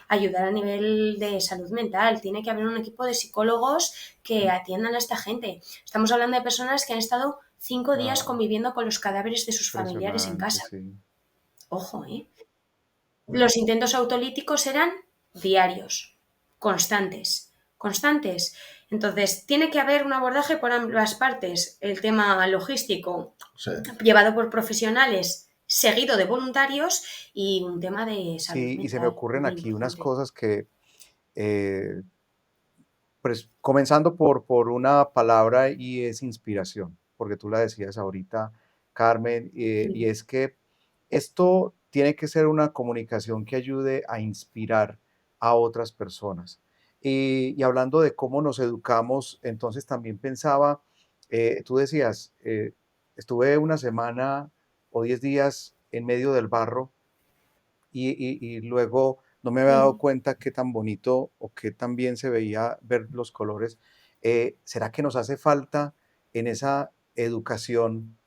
ayudar a nivel de salud mental. Tiene que haber un equipo de psicólogos que atiendan a esta gente. Estamos hablando de personas que han estado 5 días wow, conviviendo con los cadáveres de sus familiares en impresionante, casa. sí. Ojo, ¿eh? Los intentos autolíticos eran diarios, constantes, constantes. Entonces, tiene que haber un abordaje por ambas partes. El tema logístico, Sí. llevado por profesionales, seguido de voluntarios, y un tema de salud Sí, y se me mental ocurren muy aquí unas importante. cosas que, eh, pues comenzando por una palabra y es inspiración, porque tú la decías ahorita, Carmen, y Sí, es que esto tiene que ser una comunicación que ayude a inspirar a otras personas. Y hablando de cómo nos educamos, entonces también pensaba, tú decías, estuve una semana o 10 días en medio del barro y luego no me había dado sí. cuenta qué tan bonito o qué tan bien se veía ver los colores. ¿Será que nos hace falta en esa educación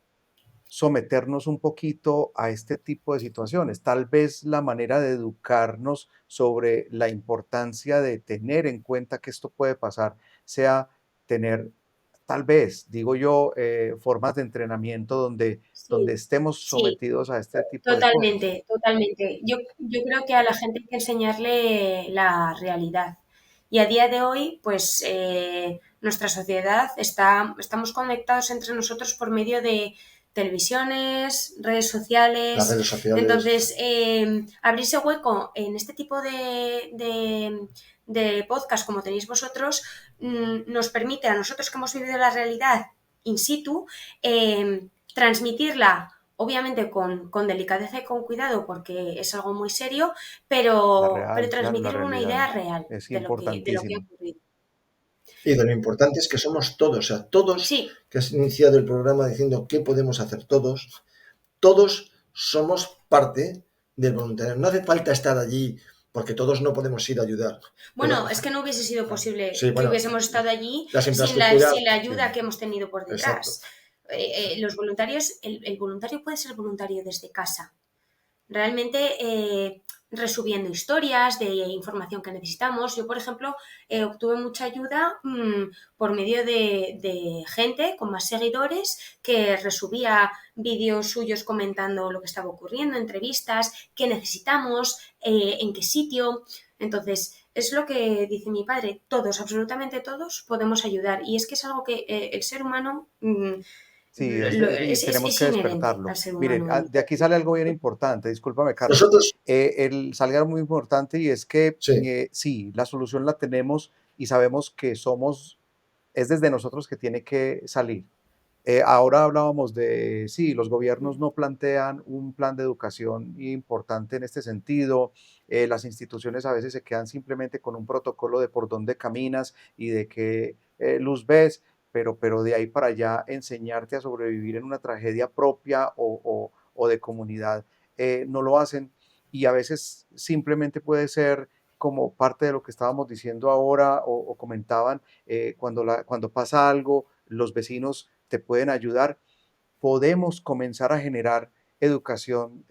someternos un poquito a este tipo de situaciones? Tal vez la manera de educarnos sobre la importancia de tener en cuenta que esto puede pasar sea tener, tal vez, digo yo, formas de entrenamiento donde Sí, estemos sí, sometidos a este tipo de cosas. totalmente, totalmente. Yo creo que a la gente hay que enseñarle la realidad. Y a día de hoy, pues nuestra sociedad estamos conectados entre nosotros por medio de televisiones, redes Las sociales. redes sociales. Entonces, abrirse hueco en este tipo de podcast como tenéis vosotros, nos permite a nosotros que hemos vivido la realidad in situ, transmitirla obviamente con delicadeza y con cuidado porque es algo muy serio, pero Claro, la transmitir una realidad idea real es de lo que ha importantísimo. ocurrido. Y de lo importante es que somos todos, o sea, todos, Sí, que has iniciado el programa diciendo qué podemos hacer todos, todos somos parte del voluntariado. No hace falta estar allí porque todos no podemos ir a ayudar. Pero bueno, es que no hubiese sido posible sí, que bueno, hubiésemos estado allí las sin infraestructuras, la sí, ayuda que hemos tenido por exacto. detrás. Los voluntarios, el voluntario puede ser voluntario desde casa, realmente resubiendo historias de información que necesitamos. Yo, por ejemplo, obtuve mucha ayuda por medio de gente con más seguidores que resubía vídeos suyos comentando lo que estaba ocurriendo, entrevistas, qué necesitamos, en qué sitio. Entonces, es lo que dice mi padre, todos, absolutamente todos podemos ayudar. Y es que es algo que el ser humano Sí, y tenemos es que inherente despertarlo. al ser Mire, humano el de aquí sale algo bien importante, discúlpame, Carmen. Nosotros, Sale algo muy importante y es que sí, sí, la solución la tenemos y sabemos que es desde nosotros que tiene que salir. Ahora hablábamos de, sí, los gobiernos no plantean un plan de educación importante en este sentido. Las instituciones a veces se quedan simplemente con un protocolo de por dónde caminas y de qué luz ves, pero de ahí para allá enseñarte a sobrevivir en una tragedia propia o de comunidad, no lo hacen. Y a veces simplemente puede ser como parte de lo que estábamos diciendo ahora o comentaban, cuando pasa algo, los vecinos te pueden ayudar. Podemos comenzar a generar educación,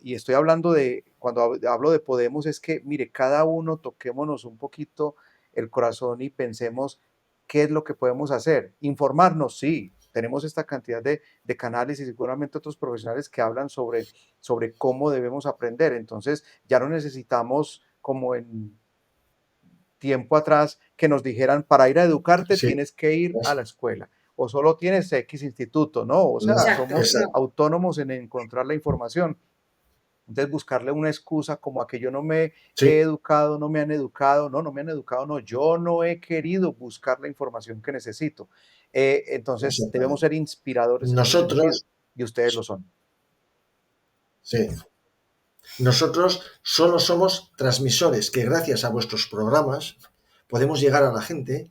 y estoy hablando de, cuando hablo de podemos, es que, mire, cada uno toquémonos un poquito el corazón y pensemos qué es lo que podemos hacer. Informarnos, sí, tenemos esta cantidad de canales y seguramente otros profesionales que hablan sobre cómo debemos aprender. Entonces, ya no necesitamos como en tiempo atrás que nos dijeran, para ir a educarte sí, tienes que ir a es- la escuela. o solo tienes X instituto, ¿no? O sea, No, Exacto. somos exacto. autónomos en encontrar la información. Entonces, buscarle una excusa como a que yo no me he Sí, educado, no me han educado, no, no me han educado, no, yo no he querido buscar la información que necesito. Entonces, debemos exactamente. ser inspiradores en ese sentido, Nosotros, y ustedes lo son. sí, nosotros solo somos transmisores que gracias a vuestros programas podemos llegar a la gente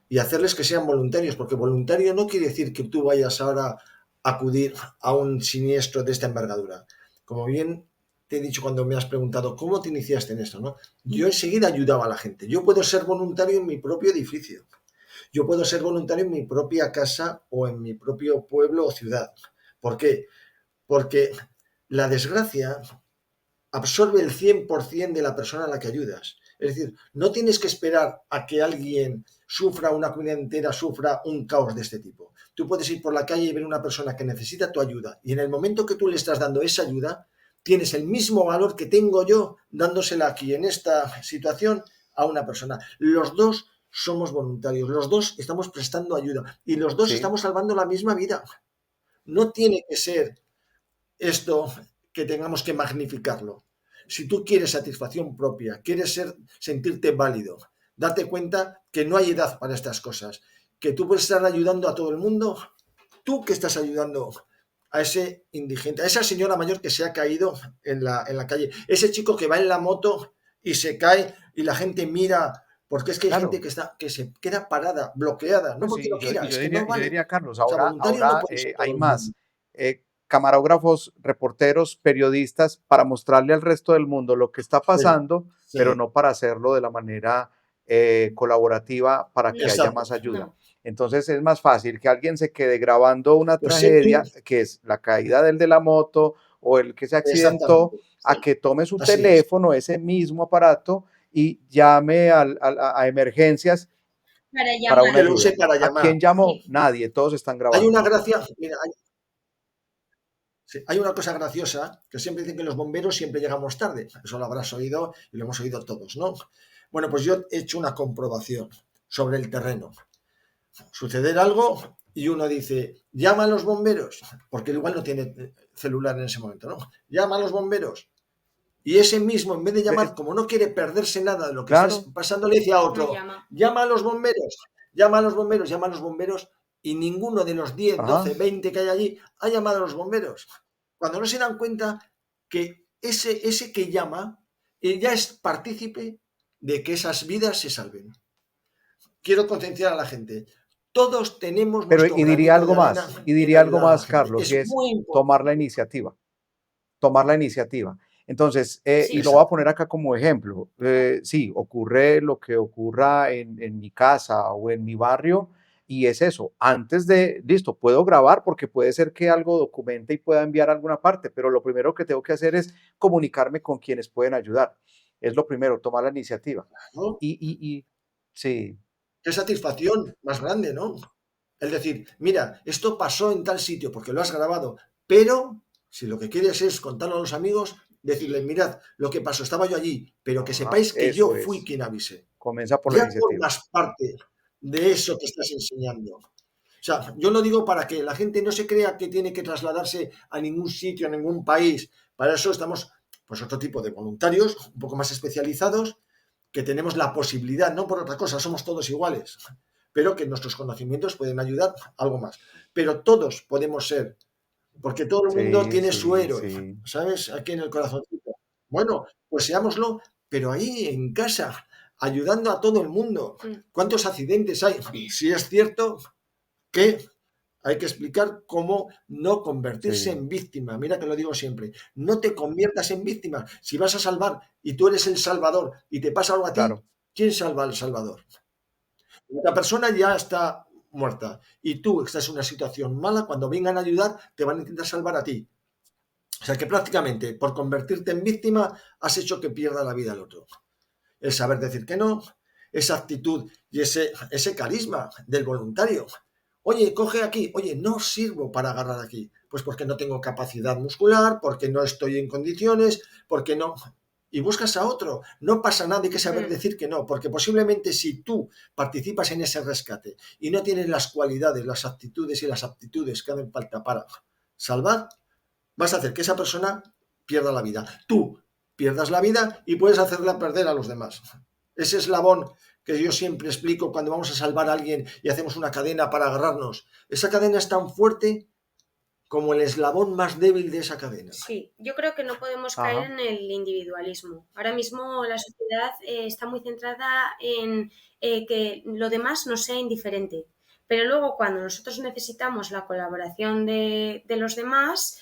y hacerles que sean voluntarios, porque voluntario no quiere decir que tú vayas ahora a acudir a un siniestro de esta envergadura. Como bien te he dicho cuando me has preguntado cómo te iniciaste en esto, ¿no? Yo enseguida ayudaba a la gente. Yo puedo ser voluntario en mi propio edificio. Yo puedo ser voluntario en mi propia casa o en mi propio pueblo o ciudad. ¿Por qué? Porque la desgracia absorbe el 100% de la persona a la que ayudas. Es decir, no tienes que esperar a que alguien sufra, una comunidad entera sufra un caos de este tipo. Tú puedes ir por la calle y ver una persona que necesita tu ayuda y en el momento que tú le estás dando esa ayuda, tienes el mismo valor que tengo yo dándosela aquí en esta situación a una persona. Los dos somos voluntarios, los dos estamos prestando ayuda y los dos Sí, estamos salvando la misma vida. No tiene que ser esto que tengamos que magnificarlo. Si tú quieres satisfacción propia, quieres sentirte válido, date cuenta que no hay edad para estas cosas, que tú puedes estar ayudando a todo el mundo, tú que estás ayudando a ese indigente, a esa señora mayor que se ha caído en la calle, ese chico que va en la moto y se cae y la gente mira, porque es que hay gente claro. que se queda parada, bloqueada, no No, sí, porque no quiera, es que no y yo vale. diría, Carlos, O sea, voluntario no puede ser hay todo el mundo. más. Camarógrafos, reporteros, periodistas, para mostrarle al resto del mundo lo que está Sí, pasando, pero sí, no para hacerlo de la manera colaborativa para que No, haya exacto. más ayuda. no. Entonces es más fácil que alguien se quede grabando una Pues sé tú, tragedia, que es la caída del de la moto o el que se accidentó, exactamente. a que tome su Así es. teléfono, ese mismo aparato, y llame a emergencias Para para llamar. una Que lo use ayuda. para ¿A llamar. quién llamó? Sí. Nadie, todos están Hay grabando. una gracia, mira, sí, hay una cosa graciosa que siempre dicen que los bomberos siempre llegamos tarde. Eso lo habrás oído y lo hemos oído todos, ¿no? Bueno, pues yo he hecho una comprobación sobre el terreno. Suceder algo y uno dice, llama a los bomberos, porque igual no tiene celular en ese momento, ¿no? Llama a los bomberos. Y ese mismo, en vez de llamar, como no quiere perderse nada de lo que está Claro, pasando, le dice a No otro, llama. llama a los bomberos, llama a los bomberos, llama a los bomberos, y ninguno de los 10, ajá. 12, 20 que hay allí ha llamado a los bomberos. Cuando no se dan cuenta que ese que llama ya es partícipe de que esas vidas se salven. Quiero concienciar a la gente. Todos tenemos Pero nuestro granito de arena y en diría algo ayudar a la más, gente. Carlos, y Es es muy tomar la importante. iniciativa, tomar la iniciativa. Entonces, y Sí. lo voy a Exacto. poner acá como ejemplo. Sí, ocurre lo que ocurra en mi casa o en mi barrio, y es eso. Antes de, listo, puedo grabar porque puede ser que algo documente y pueda enviar a alguna parte, pero lo primero que tengo que hacer es comunicarme con quienes pueden ayudar. Es lo primero, tomar la iniciativa. ¿No? Y sí, Qué satisfacción más grande, ¿no? Es decir, mira, esto pasó en tal sitio porque lo has grabado, pero si lo que quieres es contarlo a los amigos, decirles, mirad, lo que pasó, estaba yo allí, pero que ajá, sepáis que yo eso fui es. quien avisé. Comienza por la Ya iniciativa. formas parte de eso que estás enseñando. O sea, yo lo digo para que la gente no se crea que tiene que trasladarse a ningún sitio, a ningún país. Para eso estamos, pues, otro tipo de voluntarios, un poco más especializados, que tenemos la posibilidad, no por otra cosa, somos todos iguales, pero que nuestros conocimientos pueden ayudar algo más. Pero todos podemos ser, porque todo el mundo Sí, tiene su sí, héroe, sí. ¿sabes? Aquí en el corazoncito. Bueno, pues seámoslo, pero ahí en casa, ayudando a todo el mundo. Mm. ¿Cuántos accidentes hay? Y si es cierto que hay que explicar cómo no convertirse Sí, en víctima. Mira que lo digo siempre. No te conviertas en víctima. Si vas a salvar y tú eres el salvador y te pasa algo a ti, claro. ¿quién salva al salvador? La persona ya está muerta y tú estás en una situación mala, cuando vengan a ayudar te van a intentar salvar a ti. O sea que prácticamente por convertirte en víctima has hecho que pierda la vida el otro. El saber decir que no, esa actitud y ese carisma del voluntario. Oye, coge aquí. Oye, no sirvo para agarrar aquí. Pues porque no tengo capacidad muscular, porque no estoy en condiciones, porque no. y buscas a otro. No pasa nada, hay que saber Mm. decir que no, porque posiblemente si tú participas en ese rescate y no tienes las cualidades, las actitudes y las aptitudes que hacen falta para salvar, vas a hacer que esa persona pierda la vida. Tú pierdas la vida y puedes hacerla perder a los demás. Ese eslabón que yo siempre explico cuando vamos a salvar a alguien y hacemos una cadena para agarrarnos. Esa cadena es tan fuerte como el eslabón más débil de esa cadena. Sí, yo creo que no podemos caer Ajá. en el individualismo. Ahora mismo la sociedad está muy centrada en que lo demás nos sea indiferente. Pero luego cuando nosotros necesitamos la colaboración de los demás,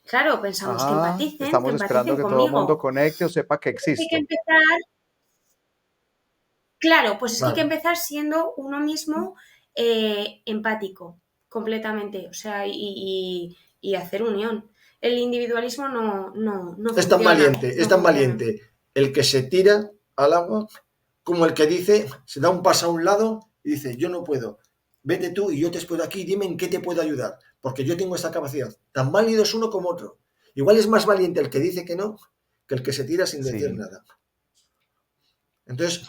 claro, pensamos Ajá. que Estamos esperando empaticen que todo el mundo conmigo. conecte o sepa que Hay que existo. empezar, claro, pues es que hay que Vale. empezar siendo uno mismo empático, completamente, o sea, y hacer unión. El individualismo no funciona, Es no tan funciona. valiente el que se tira al agua como el que dice, se da un paso a un lado y dice, yo no puedo, vete tú y yo te espero aquí, dime en qué te puedo ayudar, porque yo tengo esta capacidad. Tan válido es uno como otro. Igual es más valiente el que dice que no que el que se tira sin decir Sí, nada. Entonces,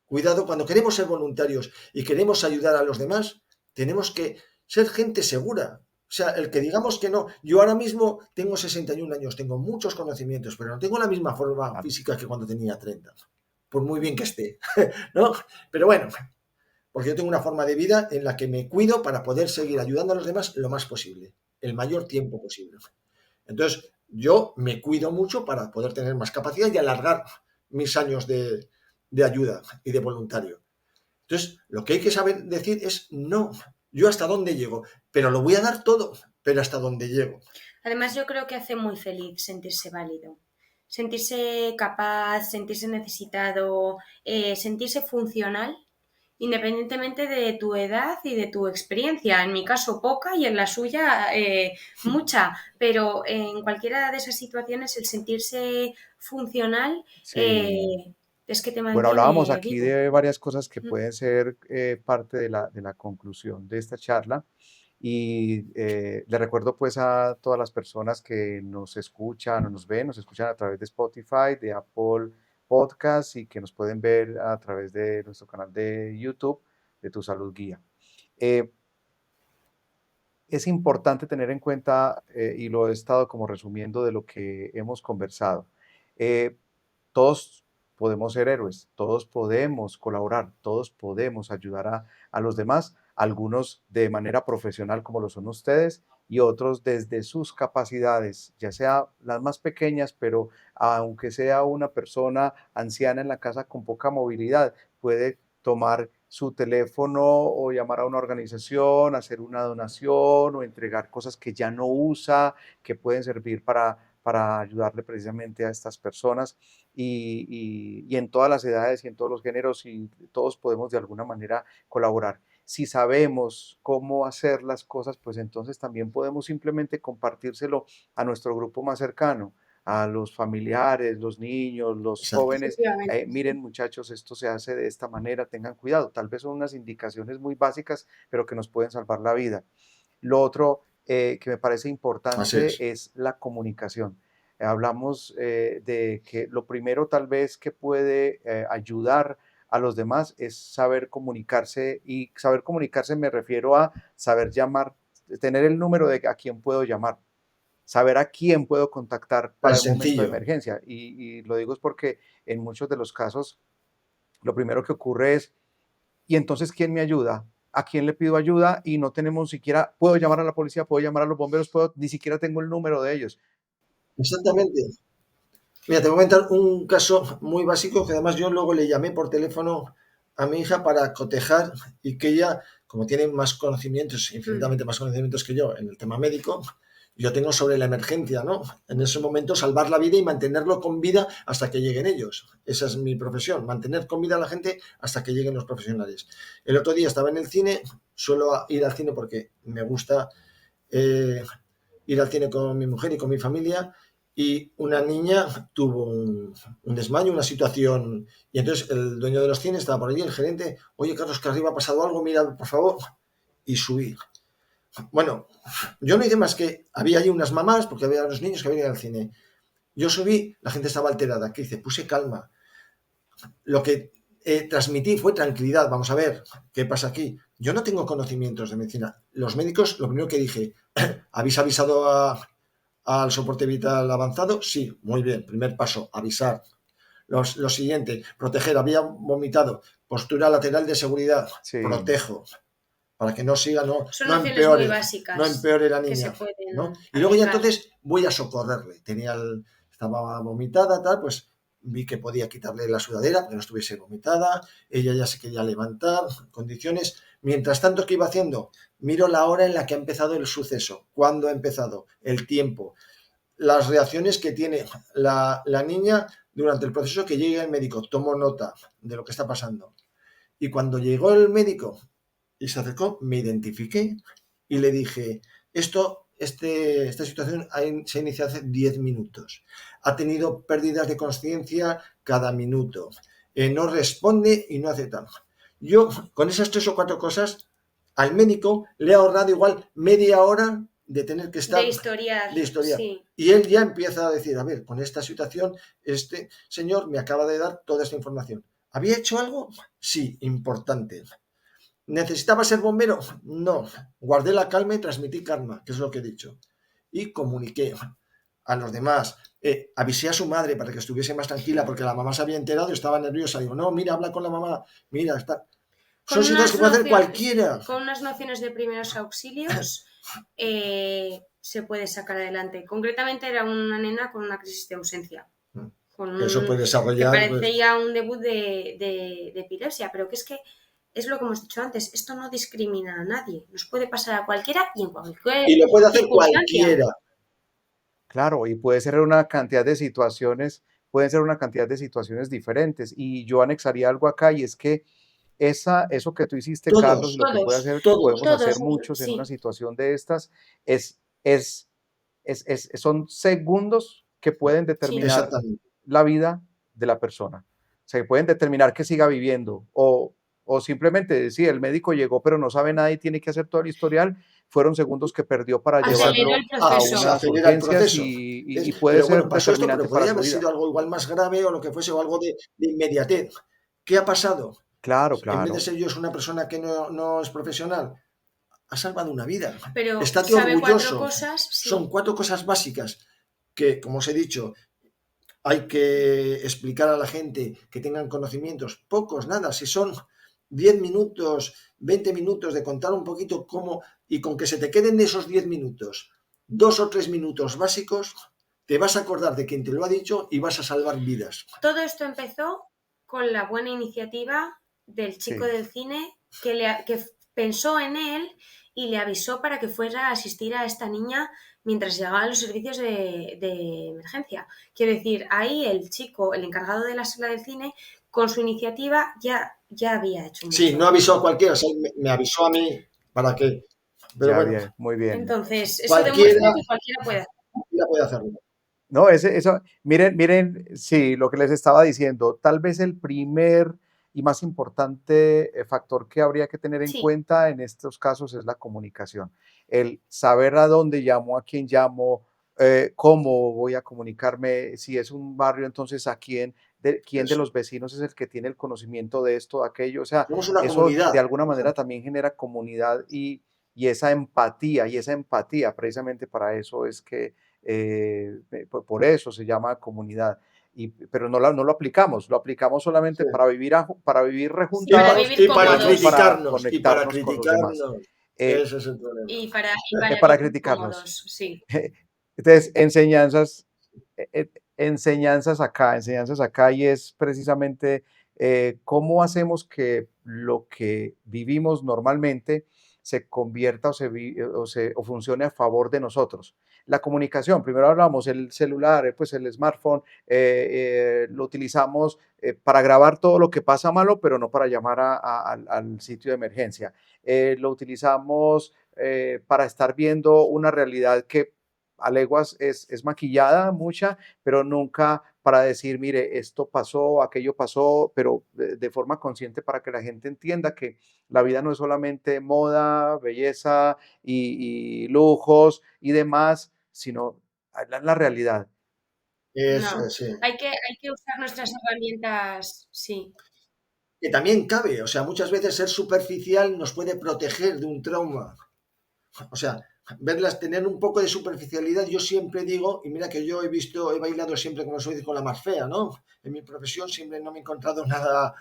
cuidado, cuando queremos ser voluntarios y queremos ayudar a los demás, tenemos que ser gente segura. O sea, el que digamos que no, yo ahora mismo tengo 61 años, tengo muchos conocimientos, pero no tengo la misma forma claro. física que cuando tenía 30, por muy bien que esté, ¿no? Pero bueno, porque yo tengo una forma de vida en la que me cuido para poder seguir ayudando a los demás lo más posible, el mayor tiempo posible. Entonces, yo me cuido mucho para poder tener más capacidad y alargar mis años de ayuda y de voluntario. Entonces, lo que hay que saber decir es no, yo hasta dónde llego, pero lo voy a dar todo, pero hasta dónde llego. Además, yo creo que hace muy feliz sentirse válido, sentirse capaz, sentirse necesitado, sentirse funcional, independientemente de tu edad y de tu experiencia. En mi caso, poca y en la suya, mucha, pero en cualquiera de esas situaciones, el sentirse funcional Sí. es que te Bueno, hablábamos mantiene aquí vivo. de varias cosas que Mm. pueden ser parte de la conclusión de esta charla y le recuerdo pues a todas las personas que nos escuchan o nos ven, nos escuchan a través de Spotify, de Apple Podcasts y que nos pueden ver a través de nuestro canal de YouTube de Tu Salud Guía. Eh, es importante tener en cuenta, y lo he estado como resumiendo de lo que hemos conversado, eh, todos podemos ser héroes, todos podemos colaborar, todos podemos ayudar a los demás, algunos de manera profesional como lo son ustedes y otros desde sus capacidades, ya sea las más pequeñas, pero aunque sea una persona anciana en la casa con poca movilidad, puede tomar su teléfono o llamar a una organización, hacer una donación o entregar cosas que ya no usa, que pueden servir para ayudarle precisamente a estas personas y en todas las edades y en todos los géneros y todos podemos de alguna manera colaborar. Si sabemos cómo hacer las cosas, pues entonces también podemos simplemente compartírselo a nuestro grupo más cercano, a los familiares, los niños, los Exacto. jóvenes. Efectivamente. Miren muchachos, esto se hace de esta manera, tengan cuidado. Tal vez son unas indicaciones muy básicas, pero que nos pueden salvar la vida. Lo otro que me parece Así es. importante es la comunicación. Hablamos de que lo primero tal vez que puede ayudar a los demás es saber comunicarse y saber comunicarse me refiero a saber llamar, tener el número de a quién puedo llamar, saber a quién puedo contactar Tan para un momento de sencillo. emergencia. Y lo digo es porque en muchos de los casos lo primero que ocurre es, ¿y entonces quién me ayuda? ¿A quién le pido ayuda? Y no tenemos siquiera, puedo llamar a la policía, puedo llamar a los bomberos, puedo, ni siquiera tengo el número de ellos. Exactamente. Mira, te voy a comentar un caso muy básico que además yo luego le llamé por teléfono a mi hija para cotejar y que ella, como tiene más conocimientos, Mm. infinitamente más conocimientos que yo en el tema médico, yo tengo sobre la emergencia, ¿no? En ese momento salvar la vida y mantenerlo con vida hasta que lleguen ellos. Esa es mi profesión, mantener con vida a la gente hasta que lleguen los profesionales. El otro día estaba en el cine, suelo ir al cine porque me gusta eh, ir al cine con mi mujer y con mi familia y una niña tuvo un desmayo, una situación, y entonces el dueño de los cines estaba por allí, el gerente, oye Carlos, que arriba ha pasado algo, mira, por favor, y subí. Bueno, yo no hice más que, había allí unas mamás, porque había los niños que venían al cine, Yo subí, la gente estaba alterada. ¿Qué hice? Puse calma. Lo que transmití fue tranquilidad. Vamos a ver, ¿qué pasa aquí? Yo no tengo conocimientos de medicina. Los médicos, lo primero que dije, ¿habéis avisado al soporte vital avanzado? Sí, muy bien. Primer paso, avisar. Lo siguiente, proteger. Había vomitado. Postura lateral de seguridad. Sí, Protejo. Para que no siga, Son no nociones muy empeore, no básicas empeore la que se niña, ¿no? pueden Y luego ya aplicar. entonces voy a socorrerle. Estaba vomitada, tal, pues vi que podía quitarle la sudadera para que no estuviese vomitada. Ella ya se quería levantar, condiciones. Mientras tanto, ¿qué iba haciendo? Miro la hora en la que ha empezado el suceso, cuándo ha empezado, el tiempo, las reacciones que tiene la niña durante el proceso que llegue el médico. Tomo nota de lo que está pasando. Y cuando llegó el médico y se acercó, me identifiqué y le dije, esta situación se ha iniciado hace 10 minutos. Ha tenido pérdidas de conciencia cada minuto. No responde y no hace tal. Yo, con esas 3 o 4 cosas, al médico le he ahorrado igual media hora de tener que De estar historiar, de historia. sí. Y él ya empieza a decir, a ver, con esta situación, este señor me acaba de dar toda esta información. ¿Había hecho algo? Sí, importante. ¿Necesitaba ser bombero? No. Guardé la calma y transmití calma, que es lo que he dicho. Y comuniqué a los demás. Avisé a su madre para que estuviese más tranquila porque la mamá se había enterado y estaba nerviosa. Digo, no, mira, habla con la mamá. Mira, está. Con Son situaciones unas que puede hacer nociones, cualquiera. con unas nociones de primeros auxilios se puede sacar adelante. Concretamente era una nena con una crisis de ausencia. Que eso puede Que desarrollar, pues, parecía un debut de epilepsia, pero que es lo que hemos dicho antes, esto no discrimina a nadie, nos puede pasar a cualquiera y en cualquier y lo puede hacer circunstancia. cualquiera. claro, y puede ser una cantidad de situaciones, pueden ser una cantidad de situaciones diferentes. Y yo anexaría algo acá y es que eso que tú hiciste, Carlos, y Todos, lo que puede Todos, hacer, todos. podemos hacer todos, muchos en una sí, situación de estas, es, es, son segundos que pueden sí. determinar Exactamente. la vida de la persona. O sea, que pueden determinar que siga viviendo o simplemente, sí, el médico llegó pero no sabe nada y tiene que hacer todo el historial, fueron segundos que perdió para Aceleró llevarlo el a Se proceso. unas acelera el urgencias proceso. y puede Pero ser bueno, pasó esto, determinante pero para podría su haber vida. sido algo igual más grave o lo que fuese, o algo de inmediatez. ¿Qué ha pasado? Claro, En vez de claro. ser yo es una persona que no es profesional, ha salvado una vida. Pero Estate sabe 4 orgulloso. cosas, Son sí. 4 cosas básicas que, como os he dicho, hay que explicar a la gente que tengan conocimientos. Pocos, nada. Si son 10 minutos, 20 minutos de contar un poquito cómo, y con que se te queden de esos 10 minutos, 2 o 3 minutos básicos, te vas a acordar de quien te lo ha dicho y vas a salvar vidas. Todo esto empezó con la buena iniciativa del chico Sí, del cine que pensó en él y le avisó para que fuera a asistir a esta niña mientras llegaban los servicios de emergencia. Quiero decir, ahí el chico, el encargado de la sala del cine, con su iniciativa ya había hecho Sí, no mucho. avisó a cualquiera, sí, me avisó a mí para que. Pero ya bueno, bien, muy bien. Entonces, eso demuestra cualquiera, que cualquiera puede hacerlo. cualquiera puede hacerlo. No, miren, sí, lo que les estaba diciendo, tal vez el primer y más importante factor que habría que tener en Sí, cuenta en estos casos es la comunicación. El saber a dónde llamo, a quién llamo, cómo voy a comunicarme, si es un barrio, entonces quién de Eso. los vecinos es el que tiene el conocimiento de esto, de aquello. O sea, Somos una eso de comunidad, alguna por manera ejemplo. también genera comunidad y esa empatía, precisamente para eso es que por eso se llama comunidad. Pero no lo aplicamos, lo aplicamos solamente Sí. para vivir sí, para rejuntados, vivir Y para pero no cómodos. para criticarnos, y para conectarnos con los demás. criticarnos. Eh, Ese es el problema. Y para para vivir criticarnos. cómodos, sí. Entonces, enseñanzas acá y es precisamente cómo hacemos que lo que vivimos normalmente se convierta o funcione a favor de nosotros. La comunicación, primero hablamos, el celular, pues el smartphone, lo utilizamos para grabar todo lo que pasa malo, pero no para llamar al sitio de emergencia. Lo utilizamos para estar viendo una realidad que a leguas es maquillada mucha, pero nunca para decir, mire, esto pasó, aquello pasó, pero de forma consciente para que la gente entienda que la vida no es solamente moda, belleza y lujos y demás, sino la realidad. Eso No, es, sí. hay que usar nuestras herramientas, sí. Que también cabe, o sea, muchas veces ser superficial nos puede proteger de un trauma. O sea, verlas, tener un poco de superficialidad, yo siempre digo, y mira que yo he bailado siempre, como se dice, con la más fea, ¿no? En mi profesión siempre no me he encontrado nada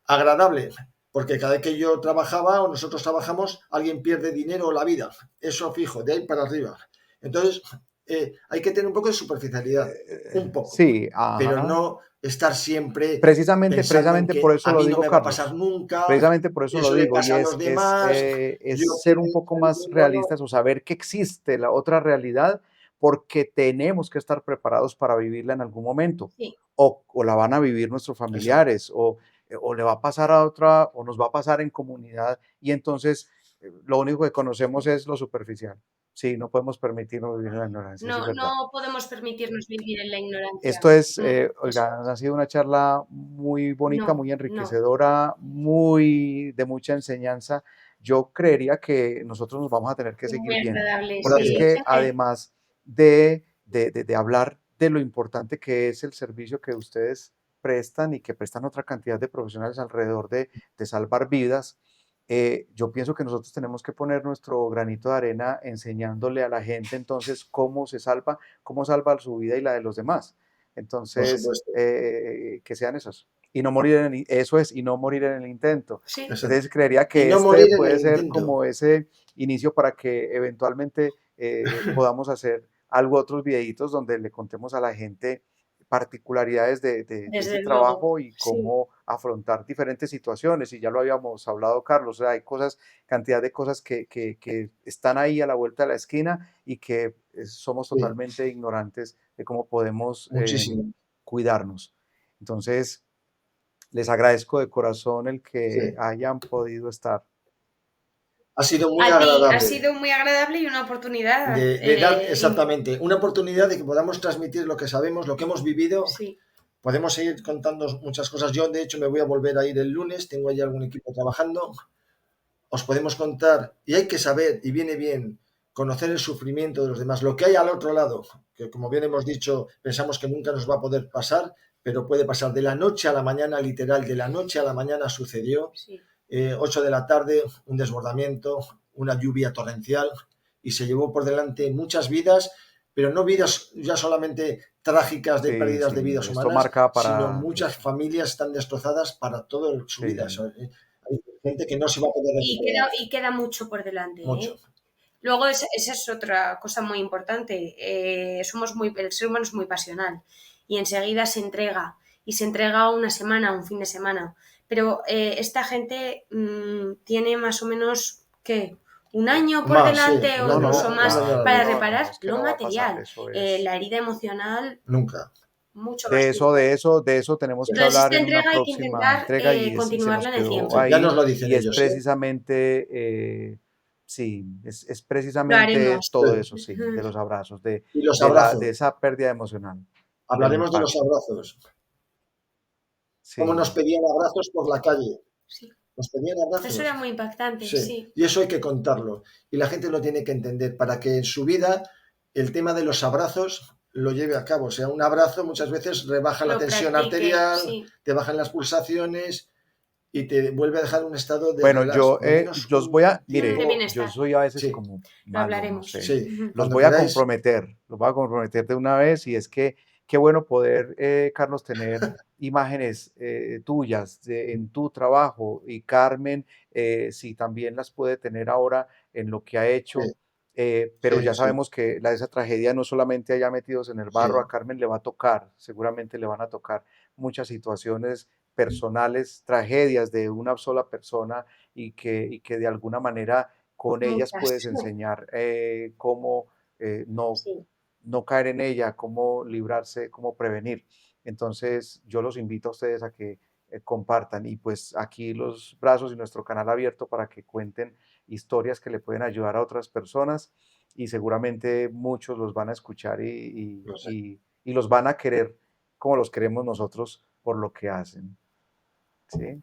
agradable, porque cada vez que yo trabajaba o nosotros trabajamos, alguien pierde dinero o la vida, eso fijo, de ahí para arriba. Entonces, hay que tener un poco de superficialidad, un poco, Sí, pero ajá. no estar siempre Precisamente, pensando en por que eso a lo mí no digo, me va a pasar Carlos. nunca, Precisamente por eso lo eso le digo, y pasa a los demás, es yo ser quiero un poco el más mundo, no. realistas o saber que existe la otra realidad, porque tenemos que estar preparados para vivirla en algún momento, Sí, o la van a vivir nuestros Exacto. familiares, o le va a pasar a otra, o nos va a pasar en comunidad, y entonces lo único que conocemos es lo superficial. Sí, no podemos permitirnos vivir en la ignorancia, sí es verdad. no podemos permitirnos vivir en la ignorancia. Esto es, Eso oiga, es. ha sido una charla muy bonita, No, muy no, enriquecedora, muy de mucha enseñanza. Yo creería que nosotros nos vamos a tener que y seguir muy viendo, agradable, porque es sí. Gracias. que además de hablar de lo importante que es el servicio que ustedes prestan y que prestan otra cantidad de profesionales alrededor de salvar vidas, yo pienso que nosotros tenemos que poner nuestro granito de arena enseñándole a la gente entonces cómo salva su vida y la de los demás. Por Entonces, supuesto. que sean esos. Y no morir eso es, y no morir en el intento. Sí, Exacto. Entonces, creería Y que no este morir en el puede ser intento. como ese inicio para que eventualmente podamos hacer algo, otros videitos donde le contemos a la gente particularidades de ese desde luego. trabajo y Sí, cómo afrontar diferentes situaciones. Y ya lo habíamos hablado, Carlos, o sea, hay cosas, cantidad de cosas que están ahí a la vuelta de la esquina y que somos Sí, totalmente ignorantes de cómo podemos muchísimo. cuidarnos. Entonces, les agradezco de corazón el que Sí. hayan podido estar. Ha sido muy a ti ha agradable sido muy agradable y una oportunidad. de dar exactamente una oportunidad de que podamos transmitir lo que sabemos, lo que hemos vivido. Sí, Podemos seguir contando muchas cosas. Yo, de hecho, me voy a volver a ir el lunes. Tengo ahí algún equipo trabajando. Os podemos contar, y hay que saber, y viene bien, conocer el sufrimiento de los demás, lo que hay al otro lado, que como bien hemos dicho, pensamos que nunca nos va a poder pasar, pero puede pasar de la noche a la mañana, literal, de la noche a la mañana sucedió, sí. 8 de la tarde, un desbordamiento, una lluvia torrencial, y se llevó por delante muchas vidas, pero no vidas ya solamente trágicas de Sí, pérdidas de sí, vidas esto humanas, marca sino para muchas eso. familias están destrozadas para toda su vida. Sí, Eso, hay gente que no se va a poder recuperar Y queda mucho por delante, mucho. ¿eh? Luego, esa es otra cosa muy importante. El ser humano es muy pasional y enseguida se entrega. Y se entrega una semana, un fin de semana. Pero esta gente tiene más o menos, ¿qué? Un año por Más, sí, delante o un no, año, incluso no, un más año a la para luz. no, reparar es que lo no va a pasar, material. eso es. La herida emocional, Nunca. mucho más difícil. De eso tenemos que Entonces, hablar esta en una entrega hay que próxima intentar entrega y se nos continuarla en el quedó Sí, tiempo. ya nos ahí lo dicen y es ellos, ¿eh? precisamente, sí, es Lo precisamente haremos. todo eso, Sí. sí, de los abrazos, Y los de abrazos. esa pérdida emocional, del Hablaremos de los impacto. abrazos. Cómo nos Sí, pedían abrazos por la calle. Sí. Nos pedían Eso era abrazos. muy impactante, Sí. sí. Y eso hay que contarlo. Y la gente lo tiene que entender para que en su vida el tema de los abrazos lo lleve a cabo. O sea, un abrazo muchas veces rebaja la Lo tensión practique, arterial, sí. te bajan las pulsaciones y te vuelve a dejar un estado de bueno, relax, por lo menos los voy un a, De mire, tiempo. yo bienestar. soy a veces Sí, como Lo malo, no hablaremos. sé, sí. los Cuando voy a queráis, comprometer, los voy a comprometer de una vez y es que qué bueno poder, Carlos, tener imágenes tuyas en tu trabajo y Carmen, si también las puede tener ahora en lo que ha hecho. sí, Pero ya sí, sí, sabemos que esa tragedia no solamente allá metidos en el barro, a sí. Carmen le va a tocar, seguramente le van a tocar muchas situaciones personales, tragedias de una sola persona y que de alguna manera con ellas Muchas. puedes enseñar cómo no, Sí. no caer en ella, cómo librarse, cómo prevenir. Entonces, yo los invito a ustedes a que compartan y pues aquí los brazos y nuestro canal abierto para que cuenten historias que le pueden ayudar a otras personas y seguramente muchos los van a escuchar No sé. y los van a querer como los queremos nosotros por lo que hacen. ¿Sí?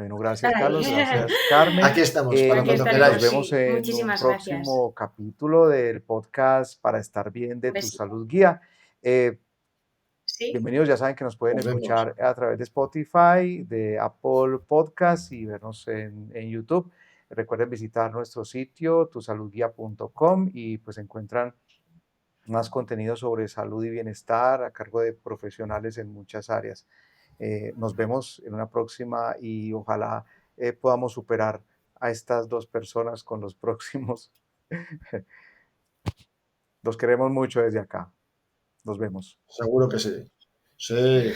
Bueno, gracias Ay, Carlos, gracias Carmen. Aquí estamos para aquí Nos cuando estaremos, queráis. vemos sí. en un Muchísimas gracias. próximo capítulo del podcast para estar bien de Un tu besito. salud guía. Sí, Bienvenidos, ya saben que nos pueden Nos vemos. escuchar a través de Spotify, de Apple Podcast y vernos en YouTube. Recuerden visitar nuestro sitio tusaludguia.com y pues encuentran más contenido sobre salud y bienestar a cargo de profesionales en muchas áreas. Nos vemos en una próxima y ojalá podamos superar a estas dos personas con los próximos. Los queremos mucho desde acá. Nos vemos. Seguro que sí. Sí.